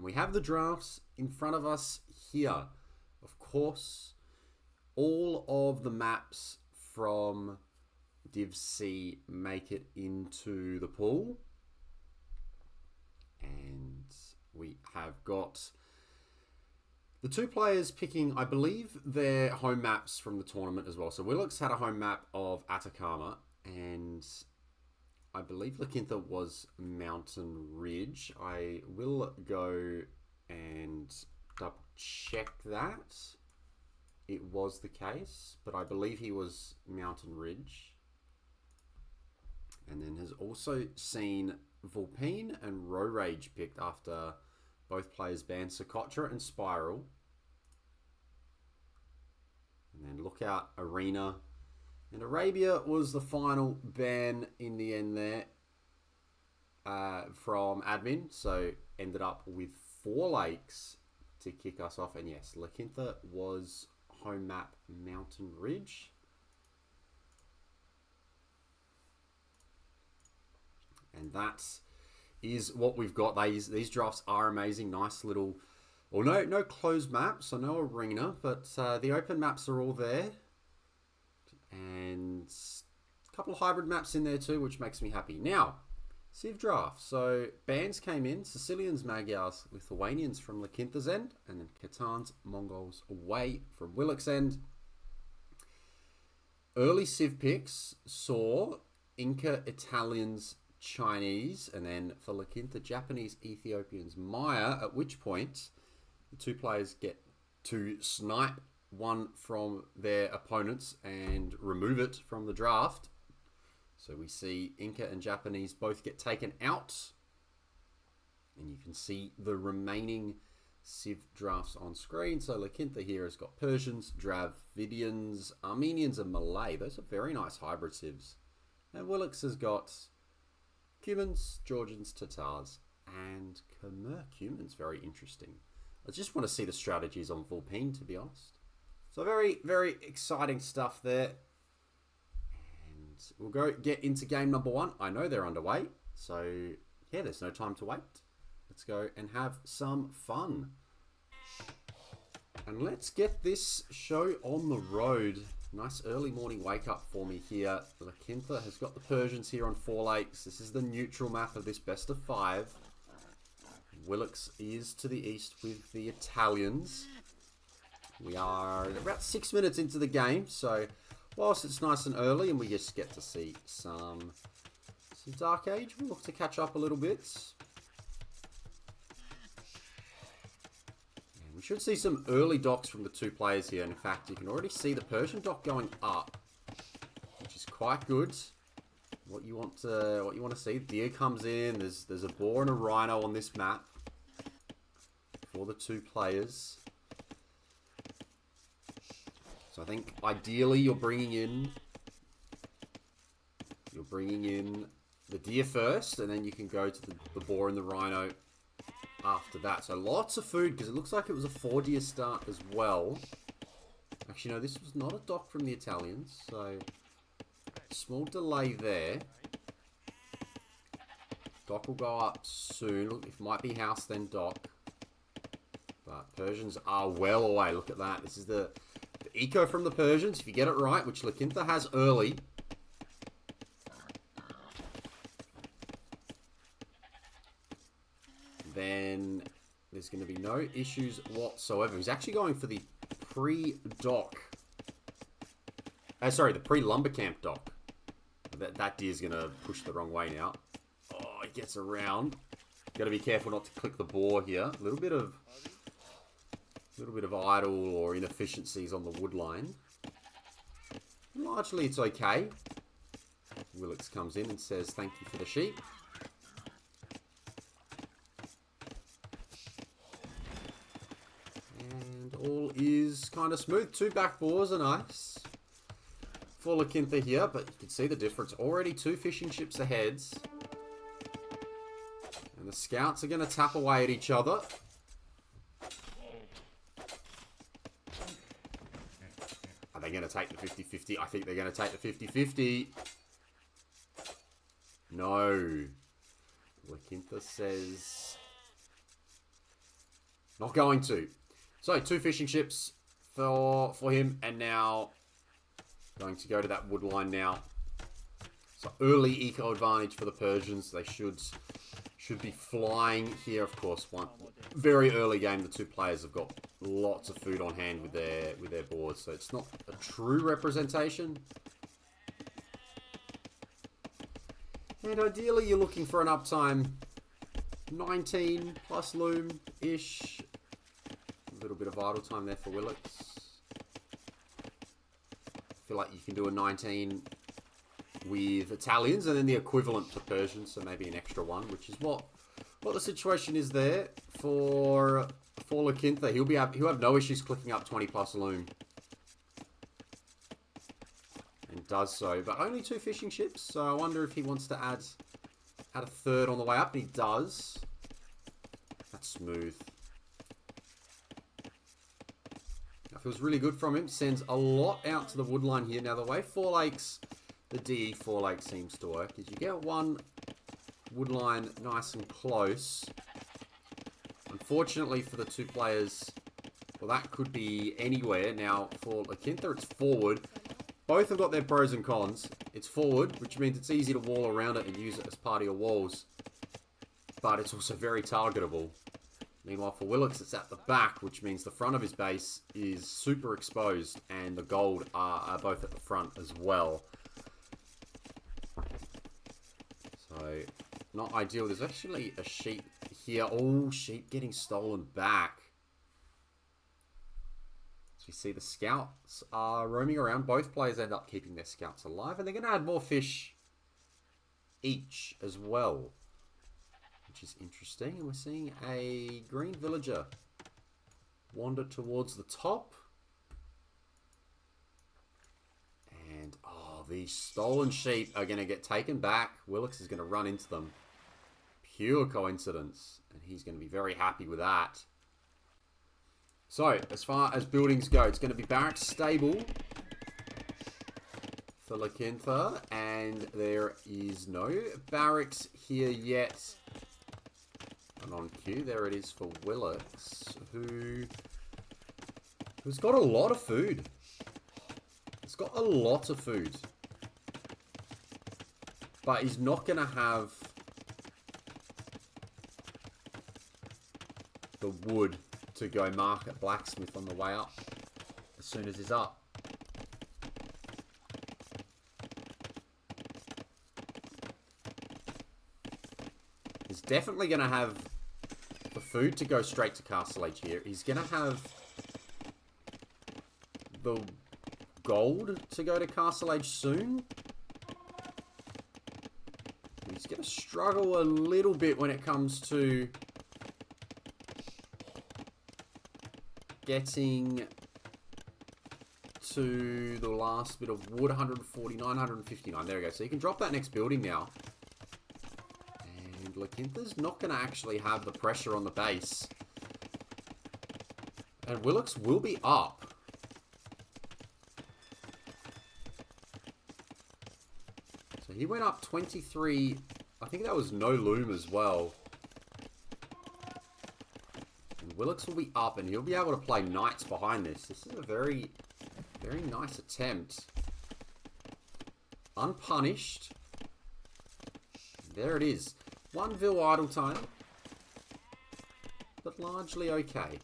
We have the drafts in front of us here. Of course, all of the maps from Div C make it into the pool. And we have got the two players picking, I believe, their home maps from the tournament as well. So Willix had a home map of Atacama, and I believe Lakintha was Mountain Ridge. I will go and double check that. It was the case, but I believe he was Mountain Ridge. And then has also seen Vulpine and Row Rage picked after both players banned Socotra and Spiral. And then Lookout, Arena. And Arabia was the final ban in the end there from admin. So ended up with 4 lakes to kick us off. And yes, Lakintha was home map Mountain Ridge. And that is what we've got. These drafts are amazing. Nice little... Well, no closed maps, so no arena, but the open maps are all there. And a couple of hybrid maps in there too, which makes me happy. Now, Civ draft. So bands came in. Sicilians, Magyars, Lithuanians from Lakintha's end. And then Katans, Mongols away from Willick's end. Early Civ picks saw Inca, Italians, Chinese, and then for Lakintha, Japanese, Ethiopians, Maya, at which point the two players get to snipe one from their opponents and remove it from the draft. So we see Inca and Japanese both get taken out. And you can see the remaining Civ drafts on screen. So Lakintha here has got Persians, Dravidians, Armenians, and Malay. Those are very nice hybrid Civs. And Willix has got Cumans, Georgians, Tatars, and Khmer. Cumans, very interesting. I just want to see the strategies on Vulpine, to be honest. So very, very exciting stuff there. And we'll go get into game number 1. I know they're underway. So, yeah, there's no time to wait. Let's go and have some fun. And let's get this show on the road. Nice early morning wake up for me here. Lakintha has got the Persians here on 4 lakes. This is the neutral map of this best of 5. Willix is to the east with the Italians. We are about 6 minutes into the game, so whilst it's nice and early and we just get to see some Dark Age, we'll look to catch up a little bit. And we should see some early docks from the two players here. In fact, you can already see the Persian dock going up, which is quite good. What you want to see, deer comes in. There's a boar and a rhino on this map for the two players. So I think ideally you're bringing in the deer first, and then you can go to the boar and the rhino after that. So lots of food, because it looks like it was a 4 deer start as well. Actually, no, this was not a dock from the Italians, so small delay there. Dock will go up soon. Look, it might be house then dock. But Persians are well away. Look at that. This is the eco from the Persians, if you get it right, which Lakintha has early. Then there's going to be no issues whatsoever. He's actually going for the pre-dock. Sorry, the pre-lumber camp dock. That deer's going to push the wrong way now. Oh, he gets around. Got to be careful not to click the boar here. A little bit of idle or inefficiencies on the wood line. Largely, it's okay. Willix comes in and says, "Thank you for the sheep." And all is kind of smooth. 2 back boars are nice for Lakintha here, but you can see the difference. Already 2 fishing ships ahead. And the scouts are going to tap away at each other. Are they going to take the 50-50? I think they're going to take the 50-50. No. Lakintha says Not going to. So, 2 fishing ships for him. And now going to go to that wood line now. So, early eco advantage for the Persians. They should be flying here, of course. One very early game, the 2 players have got lots of food on hand with their boards. So, it's not a true representation. And ideally, you're looking for an uptime 19 plus loom-ish. A little bit of idle time there for Willix. I feel like you can do a 19 with Italians and then the equivalent to Persians, so maybe an extra one, which is what the situation is there for Lakintha. He'll have no issues clicking up 20 plus loom. And does so, but only 2 fishing ships, so I wonder if he wants to add a 3rd on the way up, and he does. That's smooth. That feels really good from him. Sends a lot out to the wood line here. Now, the way 4 Lakes, the DE 4 Lake seems to work, is you get one wood line nice and close. Unfortunately for the 2 players, well, that could be anywhere. Now, for Lakintha, it's forward. Both have got their pros and cons. It's forward, which means it's easy to wall around it and use it as part of your walls. But it's also very targetable. Meanwhile, for Willix, it's at the back, which means the front of his base is super exposed, and the gold are both at the front as well. So, not ideal. There's actually a sheep here. Oh, sheep getting stolen back. You see the scouts are roaming around. Both players end up keeping their scouts alive. And they're going to add more fish each as well. Which is interesting. And we're seeing a green villager wander towards the top. And, oh, these stolen sheep are going to get taken back. Willix is going to run into them. Pure coincidence. And he's going to be very happy with that. So, as far as buildings go, it's going to be barracks stable for Lakintha, and there is no barracks here yet. And on cue, there it is for Willix, who's got a lot of food. He's got a lot of food. But he's not going to have the wood to go market blacksmith on the way up as soon as he's up. He's definitely going to have the food to go straight to Castle Age here. He's going to have the gold to go to Castle Age soon. He's going to struggle a little bit when it comes to getting to the last bit of wood. 149, 159. There we go. So you can drop that next building now. And Lakintha's not going to actually have the pressure on the base. And Willix will be up. So he went up 23. I think that was no loom as well. Willix will be up, and he'll be able to play knights behind this. This is a very, very nice attempt. Unpunished. There it is. 1 Vil idle time. But largely okay.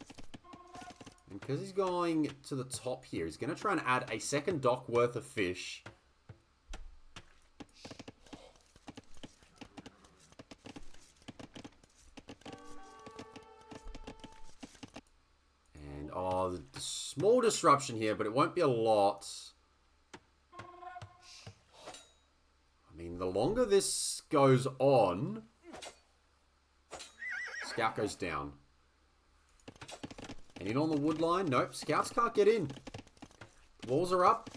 And because he's going to the top here, he's going to try and add a second dock worth of fish. Oh, small disruption here, but it won't be a lot. I mean, the longer this goes on, Scout goes down. And in on the wood line. Nope, Scouts can't get in. The walls are up.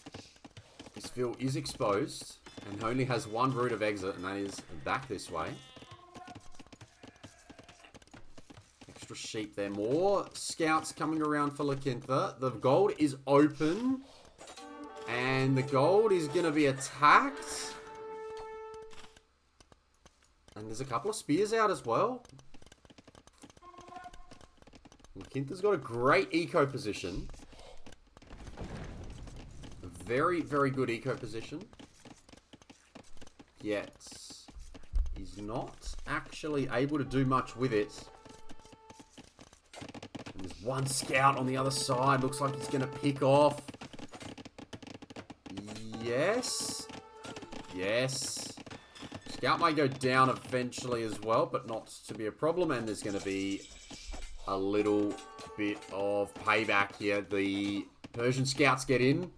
This field is exposed and only has 1 route of exit, and that is back this way. Extra sheep there. More scouts coming around for Lakintha. The gold is open. And the gold is going to be attacked. And there's a couple of spears out as well. Quinta's got a great eco position. A very, very good eco position. Yet, he's not actually able to do much with it. And there's one scout on the other side. Looks like he's going to pick off. Yes. Yes. Scout might go down eventually as well, but not to be a problem. And there's going to be a little bit of payback here. The Persian scouts get in.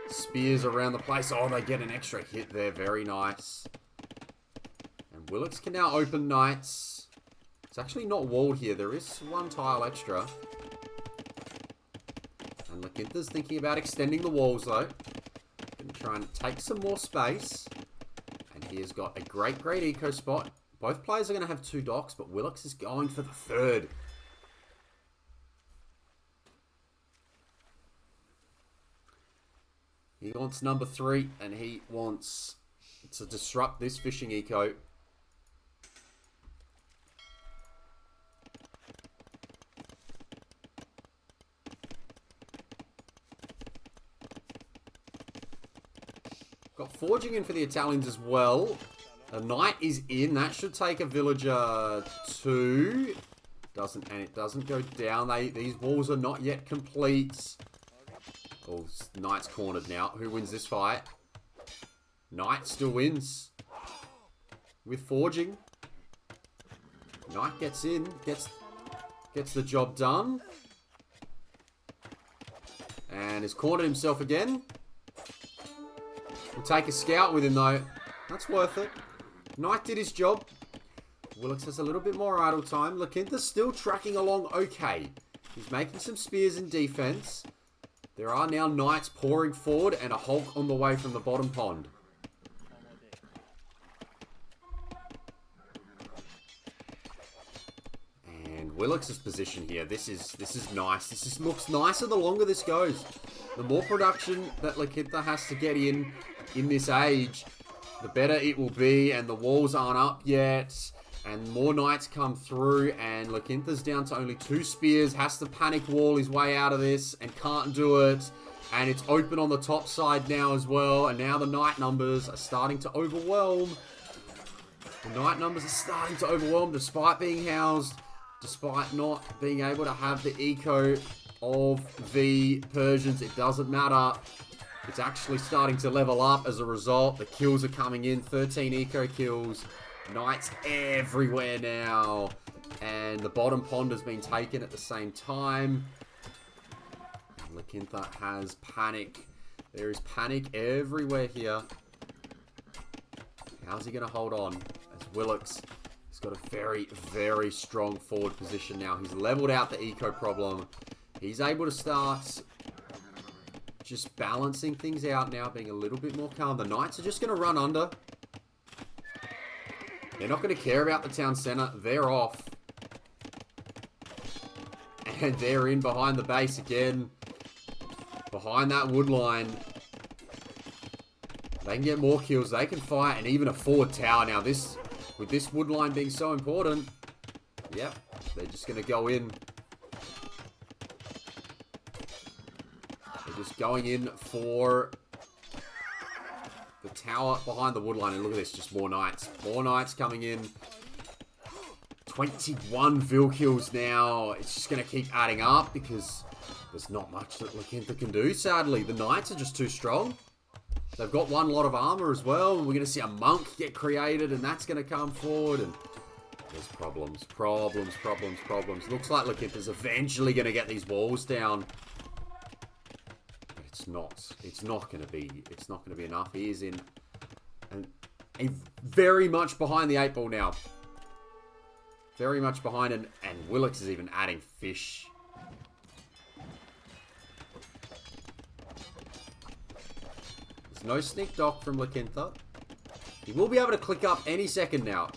Spears around the place. Oh, they get an extra hit there. Very nice. And Willix can now open knights. It's actually not walled here. There is one tile extra. And Lakintha's thinking about extending the walls, though. Going to try and take some more space. And he has got a great, great eco spot. Both players are going to have 2 docks, but Willix is going for the 3rd. He wants number 3, and he wants to disrupt this fishing eco. Got forging in for the Italians as well. A knight is in. That should take a villager 2. Doesn't, and it doesn't go down. These walls are not yet complete. Oh, Knight's cornered now. Who wins this fight? Knight still wins. With forging. Knight gets in. Gets the job done. And has cornered himself again. We'll take a scout with him though. That's worth it. Knight did his job. Willix has a little bit more idle time. Lakintha's still tracking along okay. He's making some spears in defense. There are now knights pouring forward and a Hulk on the way from the bottom pond. And Willix's position here. This is nice. This looks nicer the longer this goes. The more production that Lakintha has to get in this age, the better it will be. And the walls aren't up yet. And more knights come through, and Lakintha's down to only 2 spears. Has to panic wall his way out of this, and can't do it. And it's open on the top side now as well. And now the knight numbers are starting to overwhelm. The knight numbers are starting to overwhelm despite being housed. Despite not being able to have the eco of the Persians. It doesn't matter. It's actually starting to level up as a result. The kills are coming in. 13 eco kills. Knights everywhere now. And the bottom pond has been taken at the same time. Lakintha has panic. There is panic everywhere here. How's he going to hold on? As Willix has got a very, very strong forward position now. He's leveled out the eco problem. He's able to start just balancing things out now, being a little bit more calm. The Knights are just going to run under. They're not going to care about the town centre. They're off. And they're in behind the base again. Behind that wood line. They can get more kills. They can fight. And even a forward tower. Now, with this wood line being so important. Yep. They're just going to go in. They're just going in for the tower behind the wood line. And look at this. Just more knights. More knights coming in. 21 Vil kills now. It's just going to keep adding up because there's not much that Lakintha can do, sadly. The Knights are just too strong. They've got one lot of armor as well. And we're going to see a monk get created, and that's going to come forward. And there's problems. Looks like Lakintha's eventually going to get these walls down. But it's not. It's not going to be enough. He is in and very much behind the 8 ball now. Very much behind, and Willix is even adding fish. There's no sneak dock from Lakintha. He will be able to click up any second now.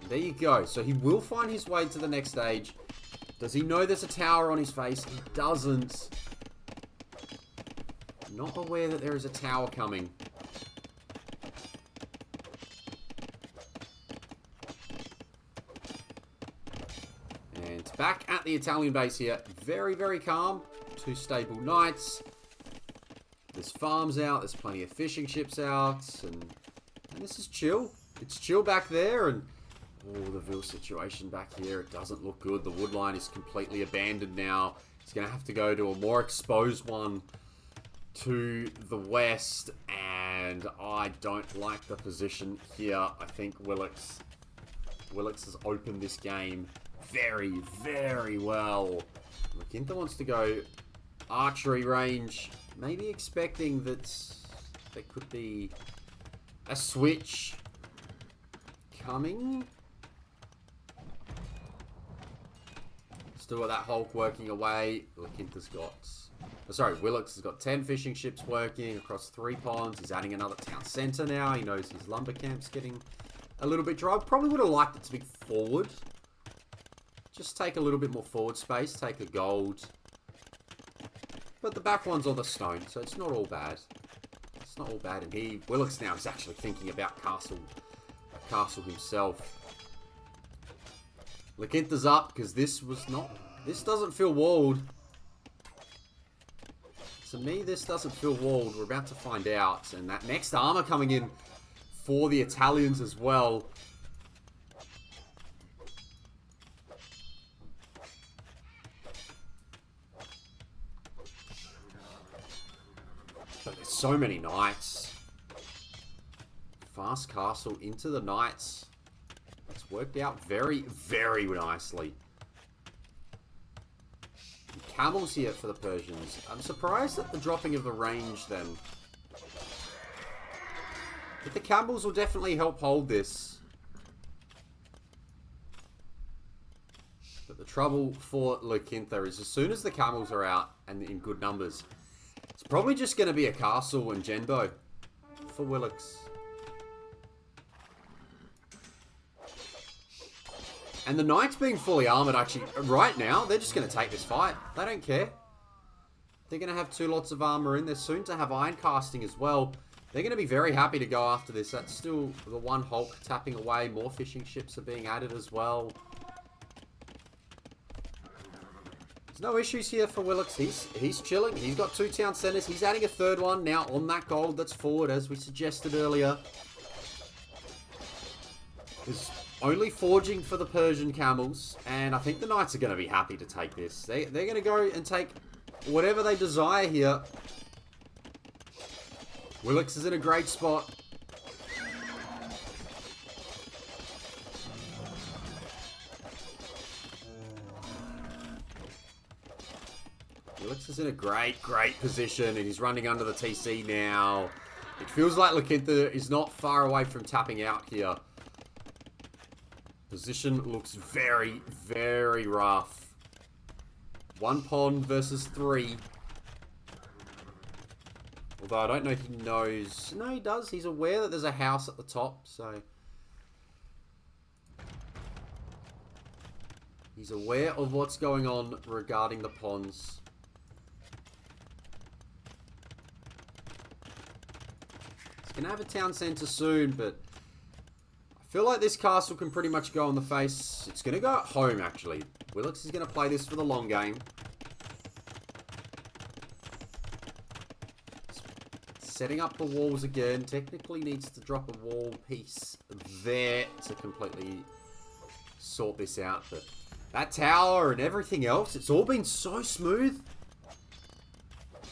There you go. So he will find his way to the next stage. Does he know there's a tower on his face? He doesn't. Not aware that there is a tower coming. And back at the Italian base here. Very, very calm. 2 stable knights. There's farms out. There's plenty of fishing ships out. And this is chill. It's chill back there. And the Ville situation back here. It doesn't look good. The wood line is completely abandoned now. He's going to have to go to a more exposed one to the west. And I don't like the position here. I think Willix has opened this game very, very well. Lakinta wants to go archery range. Maybe expecting that there could be a switch coming. Still got that Hulk working away. Lakinta's got... Sorry, Willix has got 10 fishing ships working across 3 ponds. He's adding another town center now. He knows his lumber camp's getting a little bit dry. Probably would have liked it to be forward. Just take a little bit more forward space. Take a gold. But the back one's on the stone, so it's not all bad. It's not all bad. And Willix now is actually thinking about a castle himself. Lakinta's up because this doesn't feel walled. To me, this doesn't feel walled. We're about to find out. And that next armor coming in for the Italians as well. But there's so many knights. Fast castle into the knights. It's worked out very, very nicely. Camels here for the Persians. I'm surprised at the dropping of the range then. But the camels will definitely help hold this. But the trouble for Lakinta is as soon as the camels are out and in good numbers, it's probably just going to be a castle and Genbo for Willix. And the knights being fully armored, actually, right now, they're just going to take this fight. They don't care. They're going to have 2 lots of armor in. They're soon to have iron casting as well. They're going to be very happy to go after this. That's still the one Hulk tapping away. More fishing ships are being added as well. There's no issues here for Willix. He's chilling. He's got 2 town centers. He's adding a 3rd one now on that gold that's forward, as we suggested earlier. There's only forging for the Persian camels, and I think the knights are going to be happy to take this. They're going to go and take whatever they desire here. Willix is in a great spot. Willix is in a great, great position, and he's running under the TC now. It feels like Lakinta is not far away from tapping out here. Position looks very, very rough. 1 pond versus 3. Although I don't know if he knows. No, he does. He's aware that there's a house at the top, so... He's aware of what's going on regarding the ponds. He's going to have a town centre soon, but... I feel like this castle can pretty much go on the face. It's going to go at home, actually. Willix is going to play this for the long game. Setting up the walls again. Technically needs to drop a wall piece there to completely sort this out. But that tower and everything else, it's all been so smooth.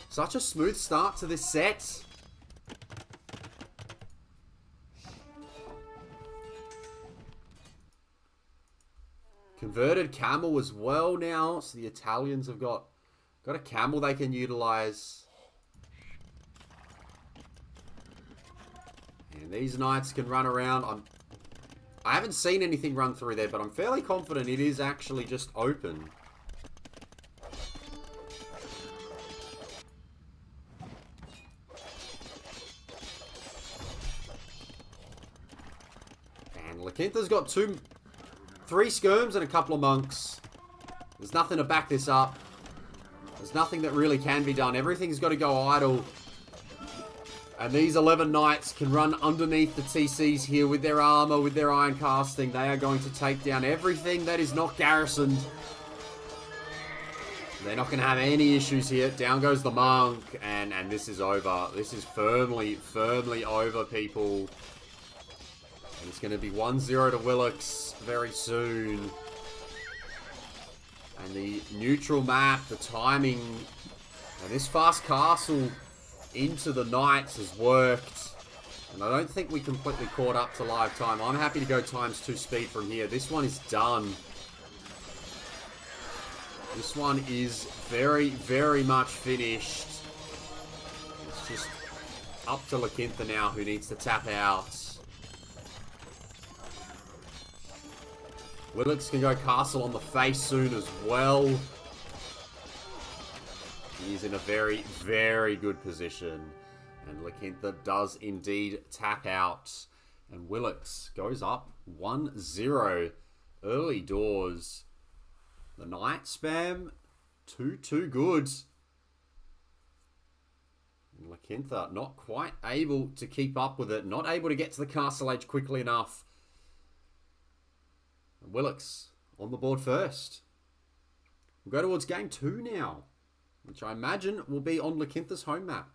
Such a smooth start to this set. Converted camel as well now. So the Italians have got a camel they can utilize. And these knights can run around. I haven't seen anything run through there, but I'm fairly confident it is actually just open. And Lakinta's got 3 skirms and a couple of monks. There's nothing to back this up. There's nothing that really can be done. Everything's got to go idle. And these 11 knights can run underneath the TCs here with their armor, with their iron casting. They are going to take down everything that is not garrisoned They're not going to have any issues here. Down goes the monk, and this is over. This is firmly over, people. And it's going to be 1-0 to Willix very soon. And the neutral map, the timing, and this fast castle into the knights has worked. And I don't think we completely caught up to live time. I'm happy to go ×2 speed from here. This one is done. This one is very much finished. It's just up to Lakintha now, who needs to tap out. Willix can go castle on the face soon as well. He's in a very good position. And Lakintha does indeed tap out. And Willix goes up 1-0. Early doors. The knight spam, too good. And Lakintha not quite able to keep up with it. Not able to get to the castle age quickly enough. And Willix on the board first. We'll go towards game 2 now, which I imagine will be on Lakintha's home map.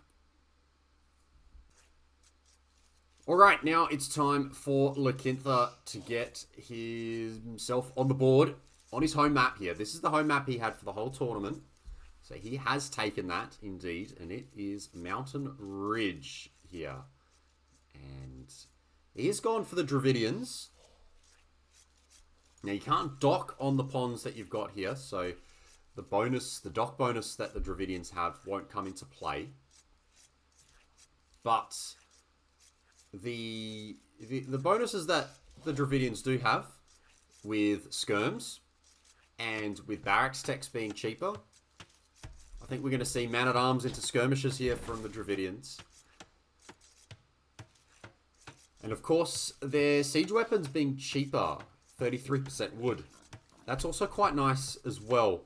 Alright, now it's time for Lakintha to get himself on the board. On his home map here. This is the home map he had for the whole tournament. So he has taken that, indeed. And it is Mountain Ridge here. And he has gone for the Dravidians. Now, you can't dock on the ponds that you've got here. So the dock bonus that the Dravidians have won't come into play. But the bonuses that the Dravidians do have with skirms, and with barracks techs being cheaper, I think we're going to see man-at-arms into skirmishes here from the Dravidians. And of course, their siege weapons being cheaper, 33% wood. That's also quite nice as well,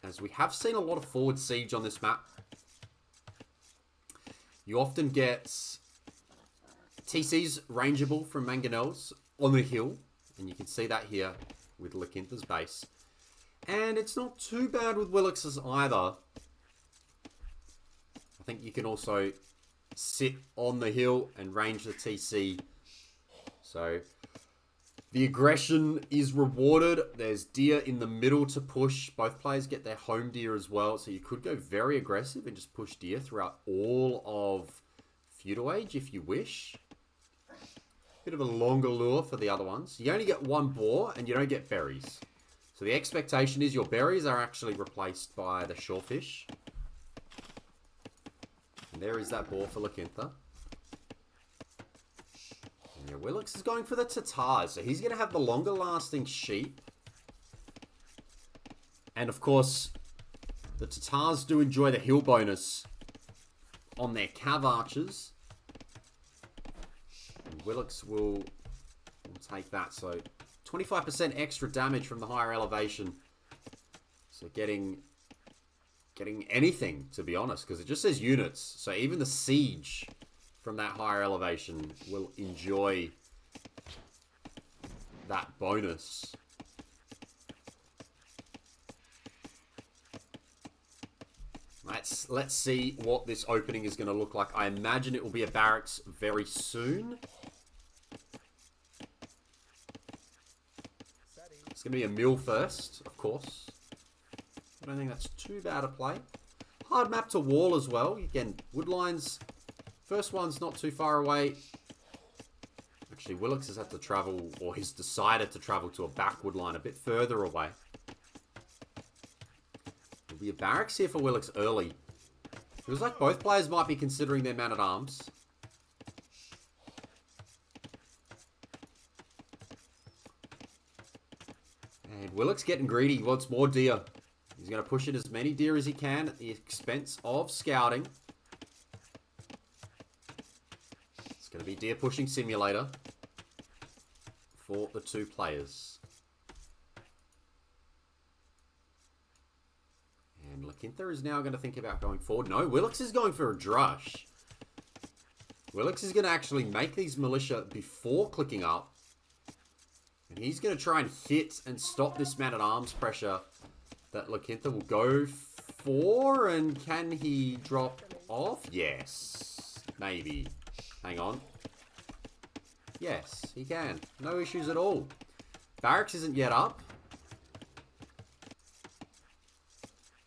as we have seen a lot of forward siege on this map. You often get TCs rangeable from mangonels on the hill, and you can see that here with Lakintha's base. And it's not too bad with Willix's either. I think you can also sit on the hill and range the TC. So the aggression is rewarded. There's deer in the middle to push. Both players get their home deer as well. So you could go very aggressive and just push deer throughout all of Feudal Age if you wish. Bit of a longer lure for the other ones. You only get one boar and you don't get berries. So the expectation is your berries are actually replaced by the shorefish. And there is that boar for Lakintha. And yeah, Willix is going for the Tatars. So he's going to have the longer lasting sheep. And of course, the Tatars do enjoy the hill bonus on their cav archers. Willix will take that. So 25% extra damage from the higher elevation. So getting anything, to be honest, because it just says units. So even the siege from that higher elevation will enjoy that bonus. Let's see what this opening is going to look like. I imagine it will be a barracks very soon. It's going to be a mill first, of course. I don't think that's too bad a play. Hard map to wall as well. Again, wood lines. First one's not too far away. Actually, Willix has had to travel, or he's decided to travel to a back wood line a bit further away. There'll be a barracks here for Willix early. Feels like both players might be considering their man-at-arms. And Willix getting greedy. He wants more deer. He's going to push in as many deer as he can at the expense of scouting. It's going to be deer pushing simulator for the two players. And Lakintha is now going to think about going forward. No, Willix is going for a drush. Willix is going to actually make these militia before clicking up. And he's going to try and hit and stop this man-at-arms pressure that Lakintha will go for. And can he drop off? Yes. Maybe. Hang on. Yes, he can. No issues at all. Barracks isn't yet up.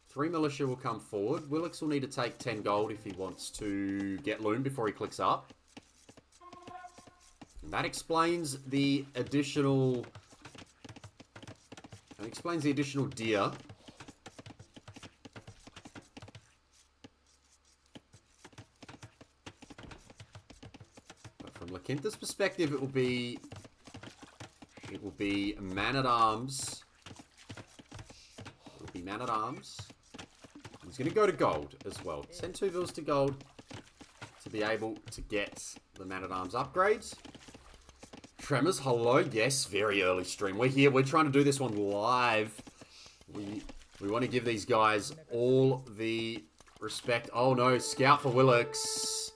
3 militia will come forward. Willix will need to take 10 gold if he wants to get loom before he clicks up. And that explains the additional... That explains the additional deer. But from Lakintha's perspective, it will be man-at-arms. It will be man-at-arms. He's going to go to gold as well. Send 2 vills to gold to be able to get the man-at-arms upgrades. Tremors, hello. Yes, very early stream. We're here. We're trying to do this one live. We want to give these guys all the respect. Oh no, scout for Willix.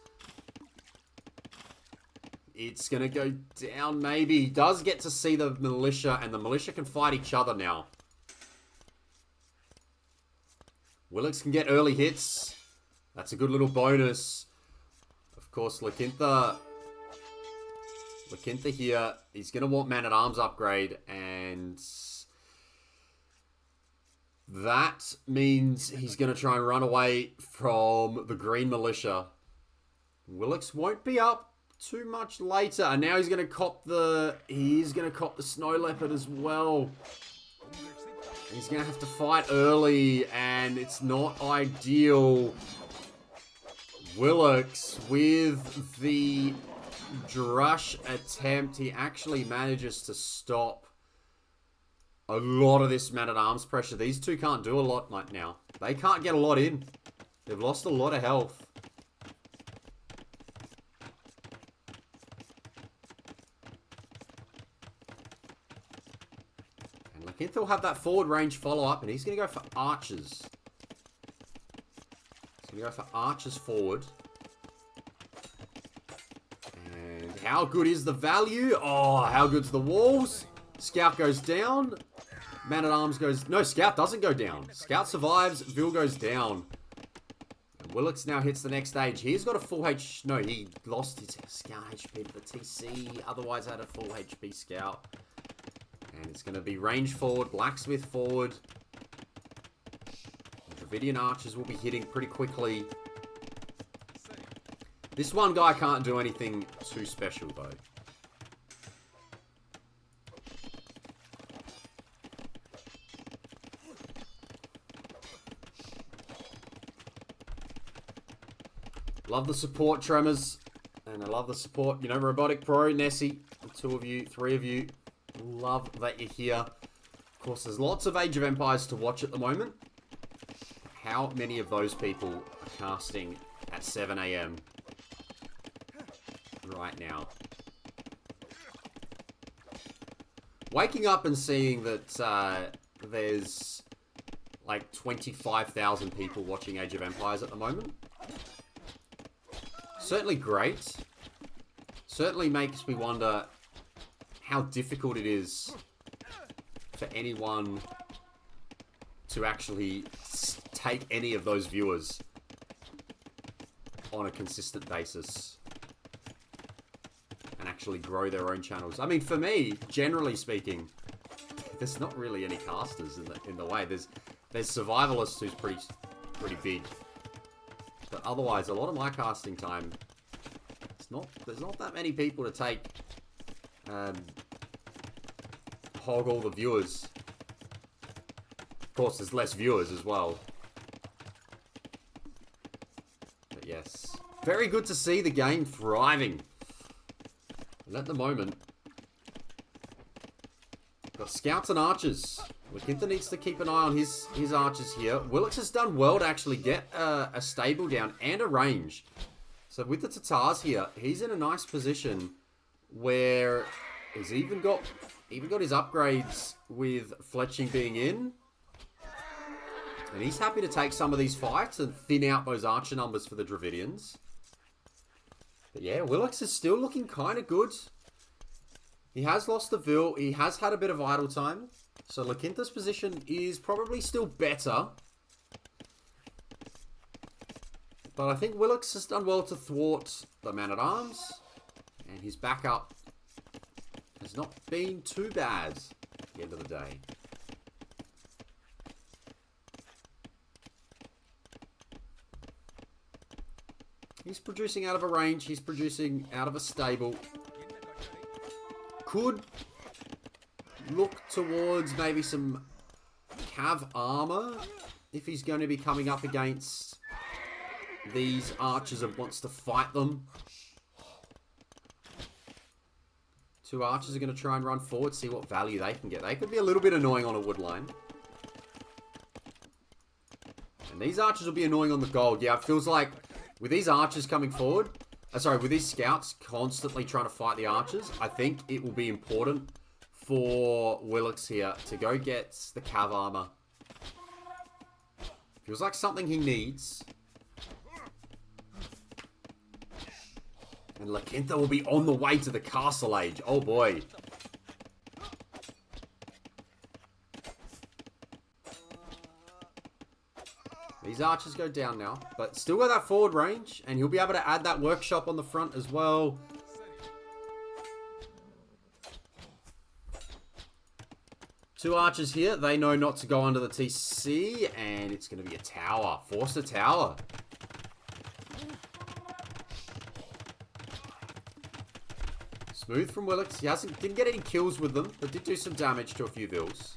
It's going to go down maybe. He does get to see the militia, and the militia can fight each other now. Willix can get early hits. That's a good little bonus. Of course, Lakintha here, he's going to want man-at-arms upgrade, and that means he's going to try and run away from the green militia. Willix won't be up too much later, and now he's going to cop the snow leopard as well. He's going to have to fight early, and it's not ideal. Willix with the Drush attempt, he actually manages to stop a lot of this man-at-arms pressure. These two can't do a lot right now. They can't get a lot in. They've lost a lot of health. And Lakintha will have that forward range follow-up, and he's going to go for archers. He's going to go for archers forward. And how good is the value? Oh, how good's the walls? Scout goes down. Man-at-arms goes... No, Scout doesn't go down. Scout survives. Vil goes down. And Willix now hits the next stage. He's got a full H... No, he lost his Scout HP to the TC. Otherwise had a full HP Scout. And it's going to be range forward. Blacksmith forward. The Dravidian archers will be hitting pretty quickly. This one guy can't do anything too special, though. Love the support, Tremors. And I love the support, you know, Robotic Pro, Nessie, the 2 of you, 3 of you. Love that you're here. Of course, there's lots of Age of Empires to watch at the moment. How many of those people are casting at 7 AM right now? Waking up and seeing that there's like 25,000 people watching Age of Empires at the moment. Certainly great. Certainly makes me wonder how difficult it is for anyone to actually take any of those viewers on a consistent basis and actually grow their own channels. I mean, for me, generally speaking, there's not really any casters in the way. There's Survivalists who's pretty big. But otherwise, a lot of my casting time, there's not that many people to take, hog all the viewers. Of course, there's less viewers as well. But yes, very good to see the game thriving. And at the moment, got scouts and archers. Lakintha needs to keep an eye on his archers here. Willix has done well to actually get a stable down and a range. So with the Tatars here, he's in a nice position where he's even got his upgrades with fletching being in. And he's happy to take some of these fights and thin out those archer numbers for the Dravidians. But yeah, Willix is still looking kind of good. He has lost the Vil. He has had a bit of idle time. So La Quinta's position is probably still better. But I think Willix has done well to thwart the man-at-arms. And his backup has not been too bad at the end of the day. He's producing out of a range. He's producing out of a stable. Could look towards maybe some cav armor if he's going to be coming up against these archers and wants to fight them. Two archers are going to try and run forward, see what value they can get. They could be a little bit annoying on a wood line. And these archers will be annoying on the gold. Yeah, it feels like with these archers coming forward, with these scouts constantly trying to fight the archers, I think it will be important for Willix here to go get the cav armor. Feels like something he needs. And La Quinta will be on the way to the Castle Age. Oh boy. These archers go down now, but still got that forward range, and he'll be able to add that workshop on the front as well. Two archers here. They know not to go under the TC, and it's going to be a tower. Force a tower. Smooth from Willix. He didn't get any kills with them, but did do some damage to a few vills.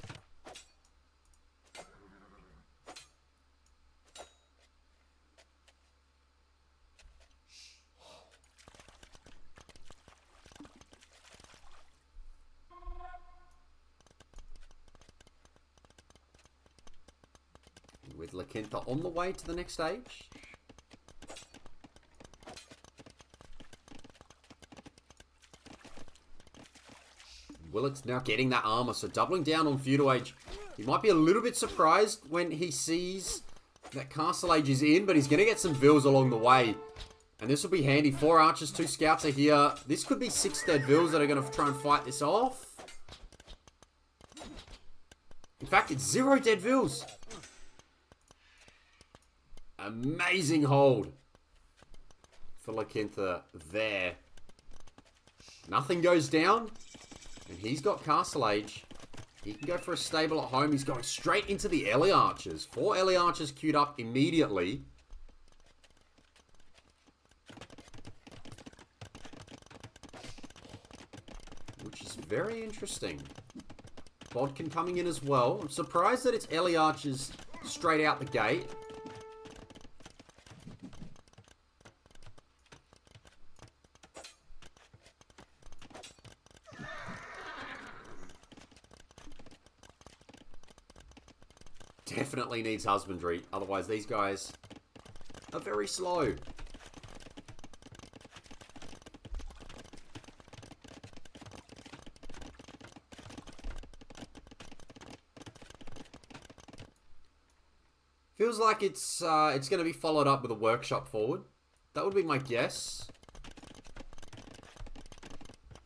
With La Quinta on the way to the next stage. Willix now getting that armor, so doubling down on Feudal Age. He might be a little bit surprised when he sees that Castle Age is in, but he's going to get some vills along the way. And this will be handy. 4 archers, 2 scouts are here. This could be 6 dead vills that are going to try and fight this off. In fact, it's 0 dead vills. Amazing hold for La Quinta there. Nothing goes down. And he's got Castle Age. He can go for a stable at home. He's going straight into the Ellie Archers. 4 Ellie Archers queued up immediately. Which is very interesting. Bodkin coming in as well. I'm surprised that it's Ellie Archers straight out the gate. Definitely needs husbandry. Otherwise, these guys are very slow. Feels like it's going to be followed up with a workshop forward. That would be my guess.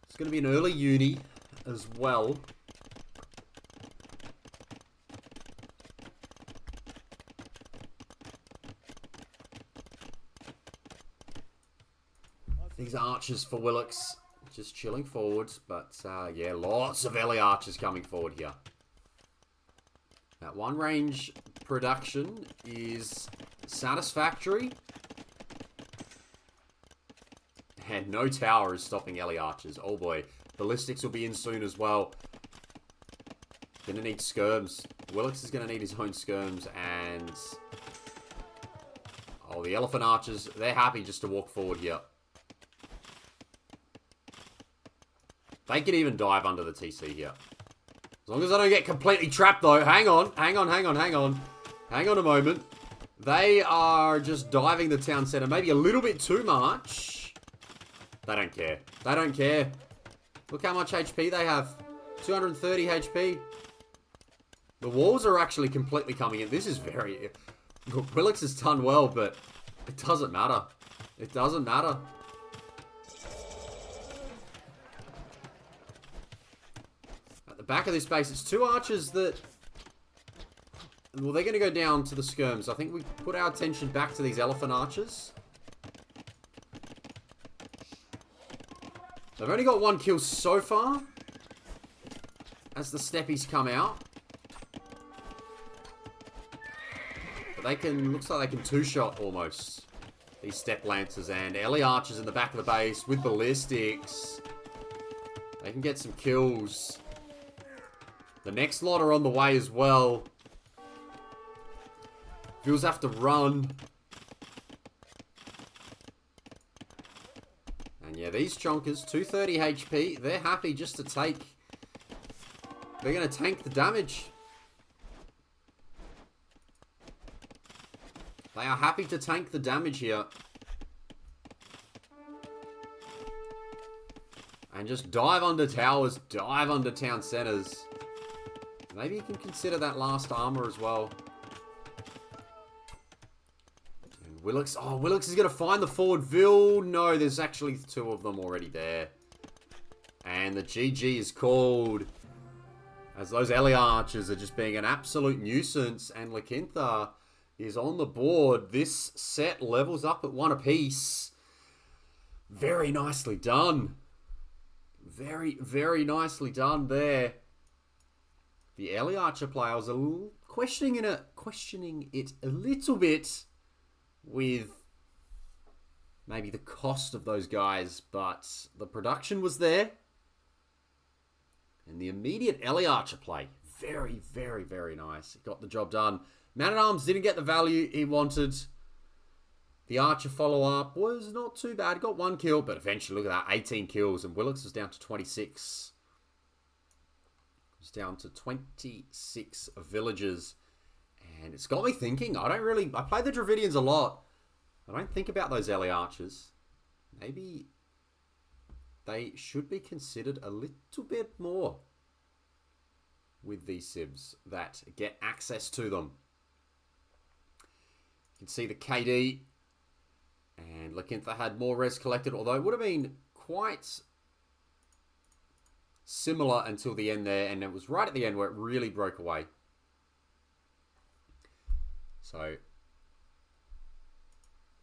It's going to be an early uni as well. These archers for Willix just chilling forward, but yeah, lots of Ellie archers coming forward here. That one range production is satisfactory. And no tower is stopping Ellie archers. Oh boy, ballistics will be in soon as well. Gonna need skirms. Willix is gonna need his own skirms, and oh, the elephant archers, they're happy just to walk forward here. They can even dive under the TC here. As long as I don't get completely trapped, though. Hang on. Hang on a moment. They are just diving the town center. Maybe a little bit too much. They don't care. They don't care. Look how much HP they have. 230 HP. The walls are actually completely coming in. This is very... Look, Willix has done well, but it doesn't matter. It doesn't matter. back of this base, it's two archers that... Well, they're going to go down to the skirms. I think we put our attention back to these elephant archers. They've only got one kill so far. As the steppies come out. But they can... Looks like they can two-shot almost. These step lancers and LE archers in the back of the base with ballistics. They can get some kills. The next lot are on the way as well. Vills have to run. And yeah, these chonkers, 230 HP, they're happy just to take... They're going to tank the damage. They are happy to tank the damage here. And just dive under towers, dive under town centers. Maybe you can consider that last armor as well. And Willix, oh, Willix is going to find the forward Vil. No, there's actually two of them already there. And the GG is called. As those LE archers are just being an absolute nuisance. And Lakintha is on the board. This set levels up at 1 apiece. Very nicely done. Very, very nicely done there. The LE archer player, I was a little questioning it a little bit with maybe the cost of those guys, but the production was there. And the immediate LE archer play, very, very, very nice. It got the job done. Man-at-Arms didn't get the value he wanted. The archer follow-up was not too bad. Got 1 kill, but eventually, look at that, 18 kills. And Willix was down to 26. It's down to 26 villagers. And it's got me thinking. I play the Dravidians a lot. I don't think about those LE archers. Maybe they should be considered a little bit more with these civs that get access to them. You can see the KD. And Lakintha had more res collected, although it would have been quite similar until the end there. And it was right at the end where it really broke away. So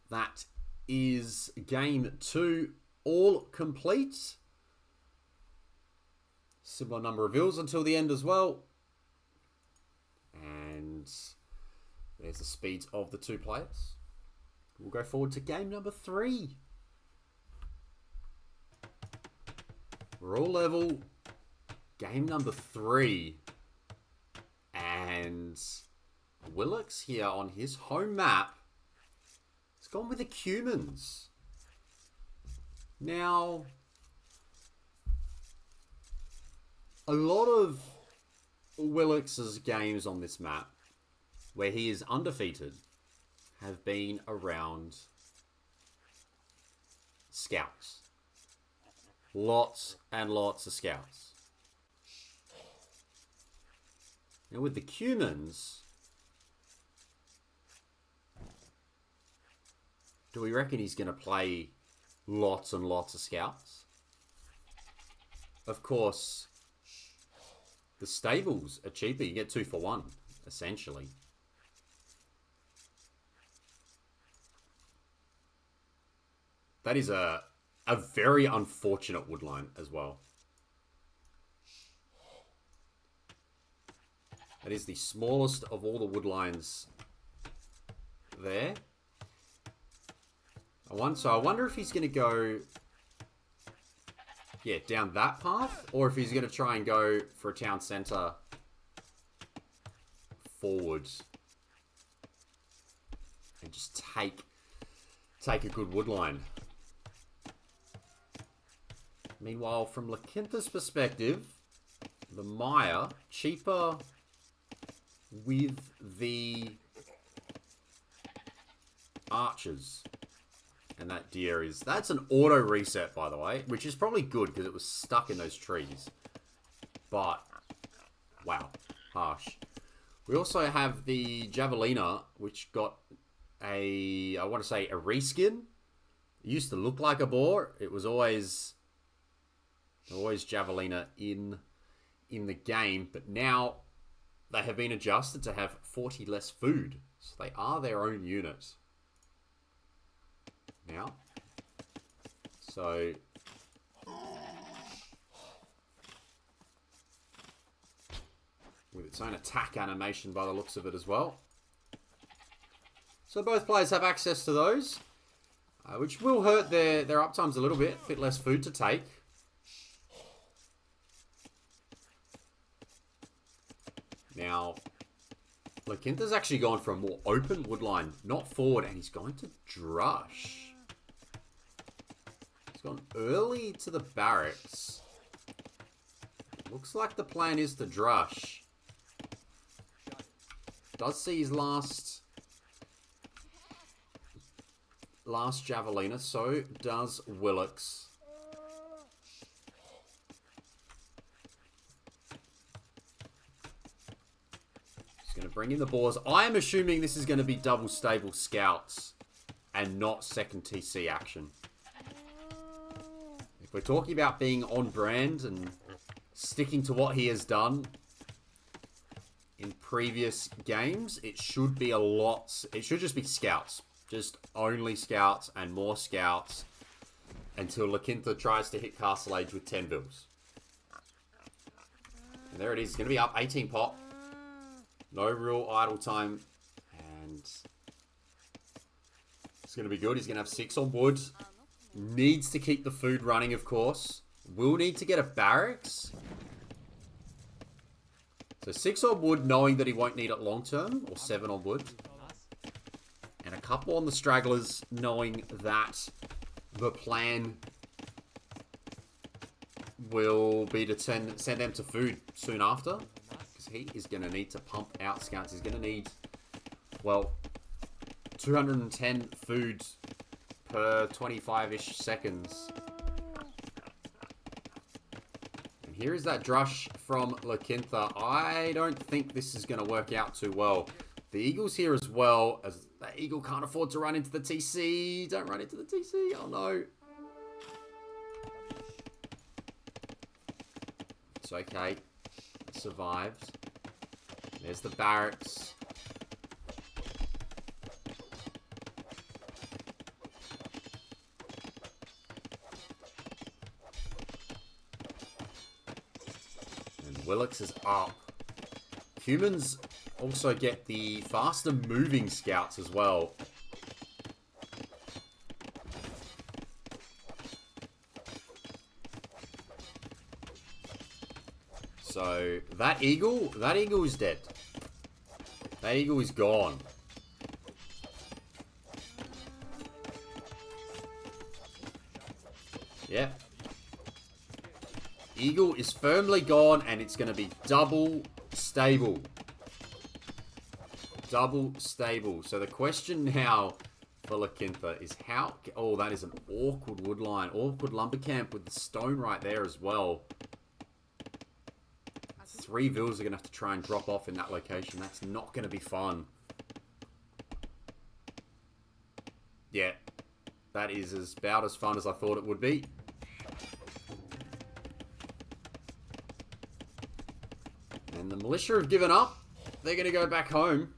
that is game 2 all complete. Similar number of vills until the end as well. And there's the speeds of the 2 players. We'll go forward to game number 3. We're all level. Game number 3. And Willix here on his home map has gone with the Cumans. Now, a lot of Willix's games on this map, where he is undefeated, have been around scouts. Lots and lots of scouts. Now with the Cumans, do we reckon he's going to play lots and lots of scouts? Of course, the stables are cheaper. You get 2 for 1, essentially. That is a very unfortunate woodline as well. That is the smallest of all the woodlines there. So I wonder if he's going to go, yeah, down that path, or if he's going to try and go for a town centre forwards and just take a good woodline. Meanwhile, from Lakintha's perspective, the Maya, cheaper with the archers. And that deer is... That's an auto reset, by the way, which is probably good because it was stuck in those trees. But, wow, harsh. We also have the Javelina, which got a, I want to say, a reskin. It used to look like a boar. It was always Javelina in in the game, but now they have been adjusted to have 40 less food. So they are their own unit. Now. So. With its own attack animation by the looks of it as well. So both players have access to those. Which will hurt their uptimes a little bit. A bit less food to take. Now, Lakinta's actually gone for a more open woodline, not forward, and he's going to drush. He's gone early to the barracks. Looks like the plan is to drush. Does see his last Javelina, so does Willix. He's going to bring in the boars. I am assuming this is going to be double stable scouts and not second TC action. If we're talking about being on brand and sticking to what he has done in previous games, it should be a lot. It should just be scouts. Just only scouts and more scouts until Lakinta tries to hit Castle Age with 10 bills. And there it is. It's going to be up 18 pop. No real idle time. And it's going to be good. He's going to have 6 on wood. Needs to keep the food running, of course. Will need to get a barracks. So 6 on wood, knowing that he won't need it long term. Or 7 on wood. And a couple on the stragglers, knowing that the plan will be to send them to food soon after. Because he is going to need to pump out scouts. He's going to need, well, 210 food per 25-ish seconds. And here is that drush from Lakinta. I don't think this is going to work out too well. The Eagles here as well, as that Eagle can't afford to run into the TC. Don't run into the TC. Oh, no. It's okay. It survived. There's the barracks. And Willix is up. Humans also get the faster moving scouts as well. So that eagle is dead. That eagle is gone. Yep. Eagle is firmly gone, and it's going to be double stable. Double stable. So the question now for Lakinta is how... Oh, that is an awkward wood line. Awkward lumber camp with the stone right there as well. 3 vills are going to have to try and drop off in that location. That's not going to be fun. Yeah. That is about as fun as I thought it would be. And the militia have given up. They're going to go back home.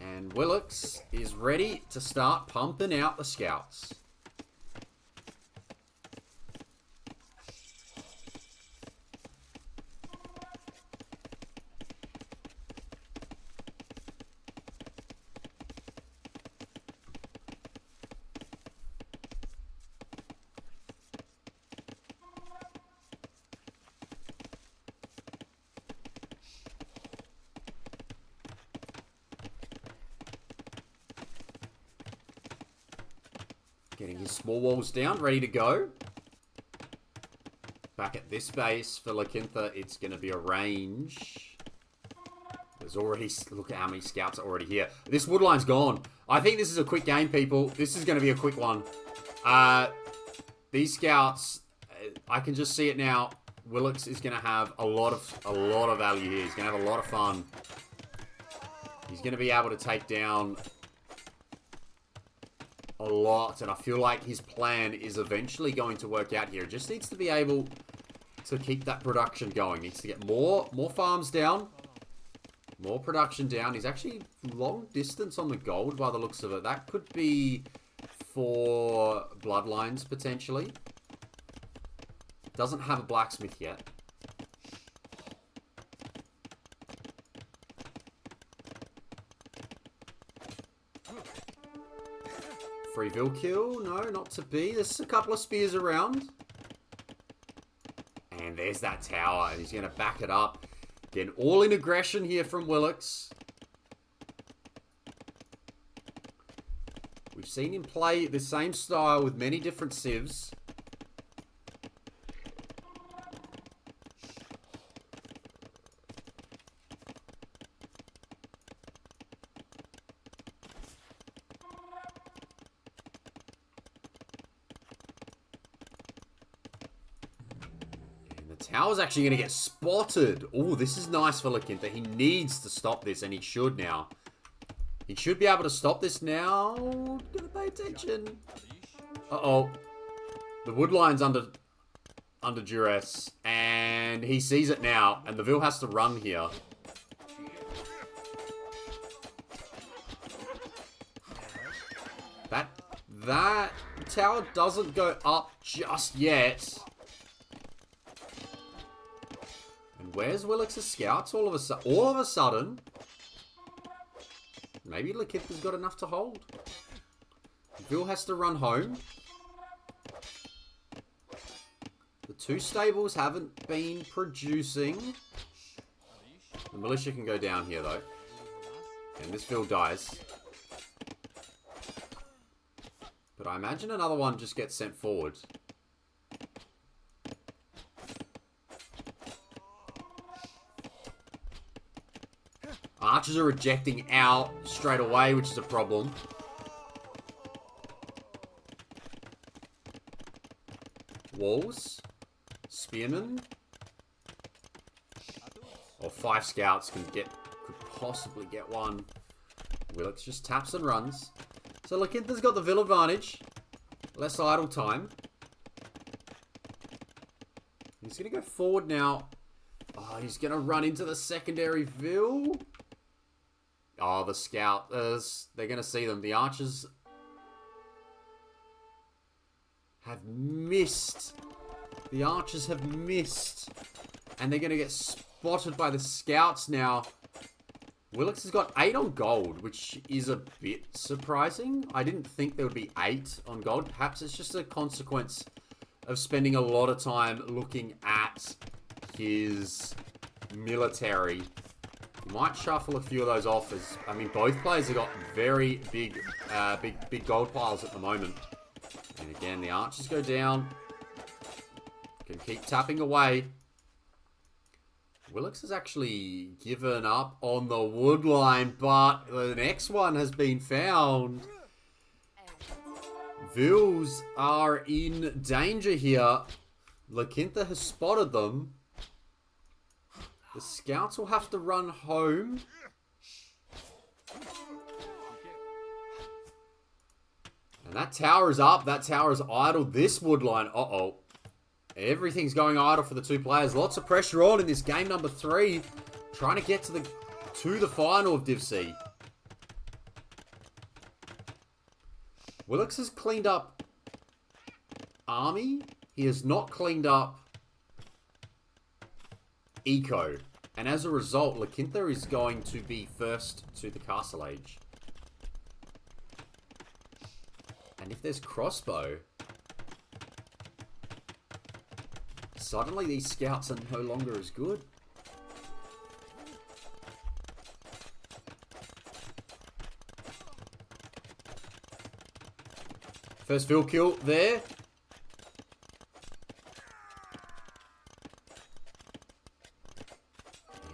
And Willix is ready to start pumping out the scouts. Getting his small walls down, ready to go. Back at this base for Lakinta, it's going to be a range. There's already... Look at how many scouts are already here. This woodline's gone. I think this is a quick game, people. This is going to be a quick one. These scouts, I can just see it now. Willix is going to have a lot of value here. He's going to have a lot of fun. He's going to be able to take down a lot, and I feel like his plan is eventually going to work out here. It just needs to be able to keep that production going. Needs to get more farms down, more production down. He's actually long distance on the gold by the looks of it. That could be for bloodlines potentially. Doesn't have a blacksmith yet. Free Vil kill. No, not to be. There's a couple of spears around. And there's that tower. And he's going to back it up. Again, all in aggression here from Willix. We've seen him play the same style with many different civs. Tower's actually going to get spotted. Oh, this is nice for Lakinta. He needs to stop this, and he should now. He should be able to stop this now. Gotta pay attention. Uh-oh. The woodline's under duress, and he sees it now, and the Vil has to run here. That tower doesn't go up just yet. Where's Willix's scouts all of a sudden? Maybe Lakinta's got enough to hold. Vil has to run home. The two stables haven't been producing. The militia can go down here though. And this Vil dies. But I imagine another one just gets sent forward. Archers are ejecting out straight away, which is a problem. Walls. Spearmen. Or 5 scouts could possibly get one. Willix just taps and runs. So Lakinta's got the Vil advantage. Less idle time. He's going to go forward now. Oh, he's going to run into the secondary Vil. Oh, the scout. They're going to see them. The archers have missed. The archers have missed. And they're going to get spotted by the scouts now. Willix has got 8 on gold, which is a bit surprising. I didn't think there would be 8 on gold. Perhaps it's just a consequence of spending a lot of time looking at his military. You might shuffle a few of those off. I mean, both players have got very big gold piles at the moment. And again, the archers go down. Can keep tapping away. Willix has actually given up on the wood line, but the next one has been found. Vils are in danger here. Lakinta has spotted them. The scouts will have to run home. And that tower is up. That tower is idle. This wood line. Uh-oh. Everything's going idle for the two players. Lots of pressure on in this game number 3. Trying to get to the final of Div C. Willix has cleaned up army. He has not cleaned up eco. And as a result, Lakinta is going to be first to the Castle Age. And if there's crossbow, suddenly these scouts are no longer as good. First Vil kill there.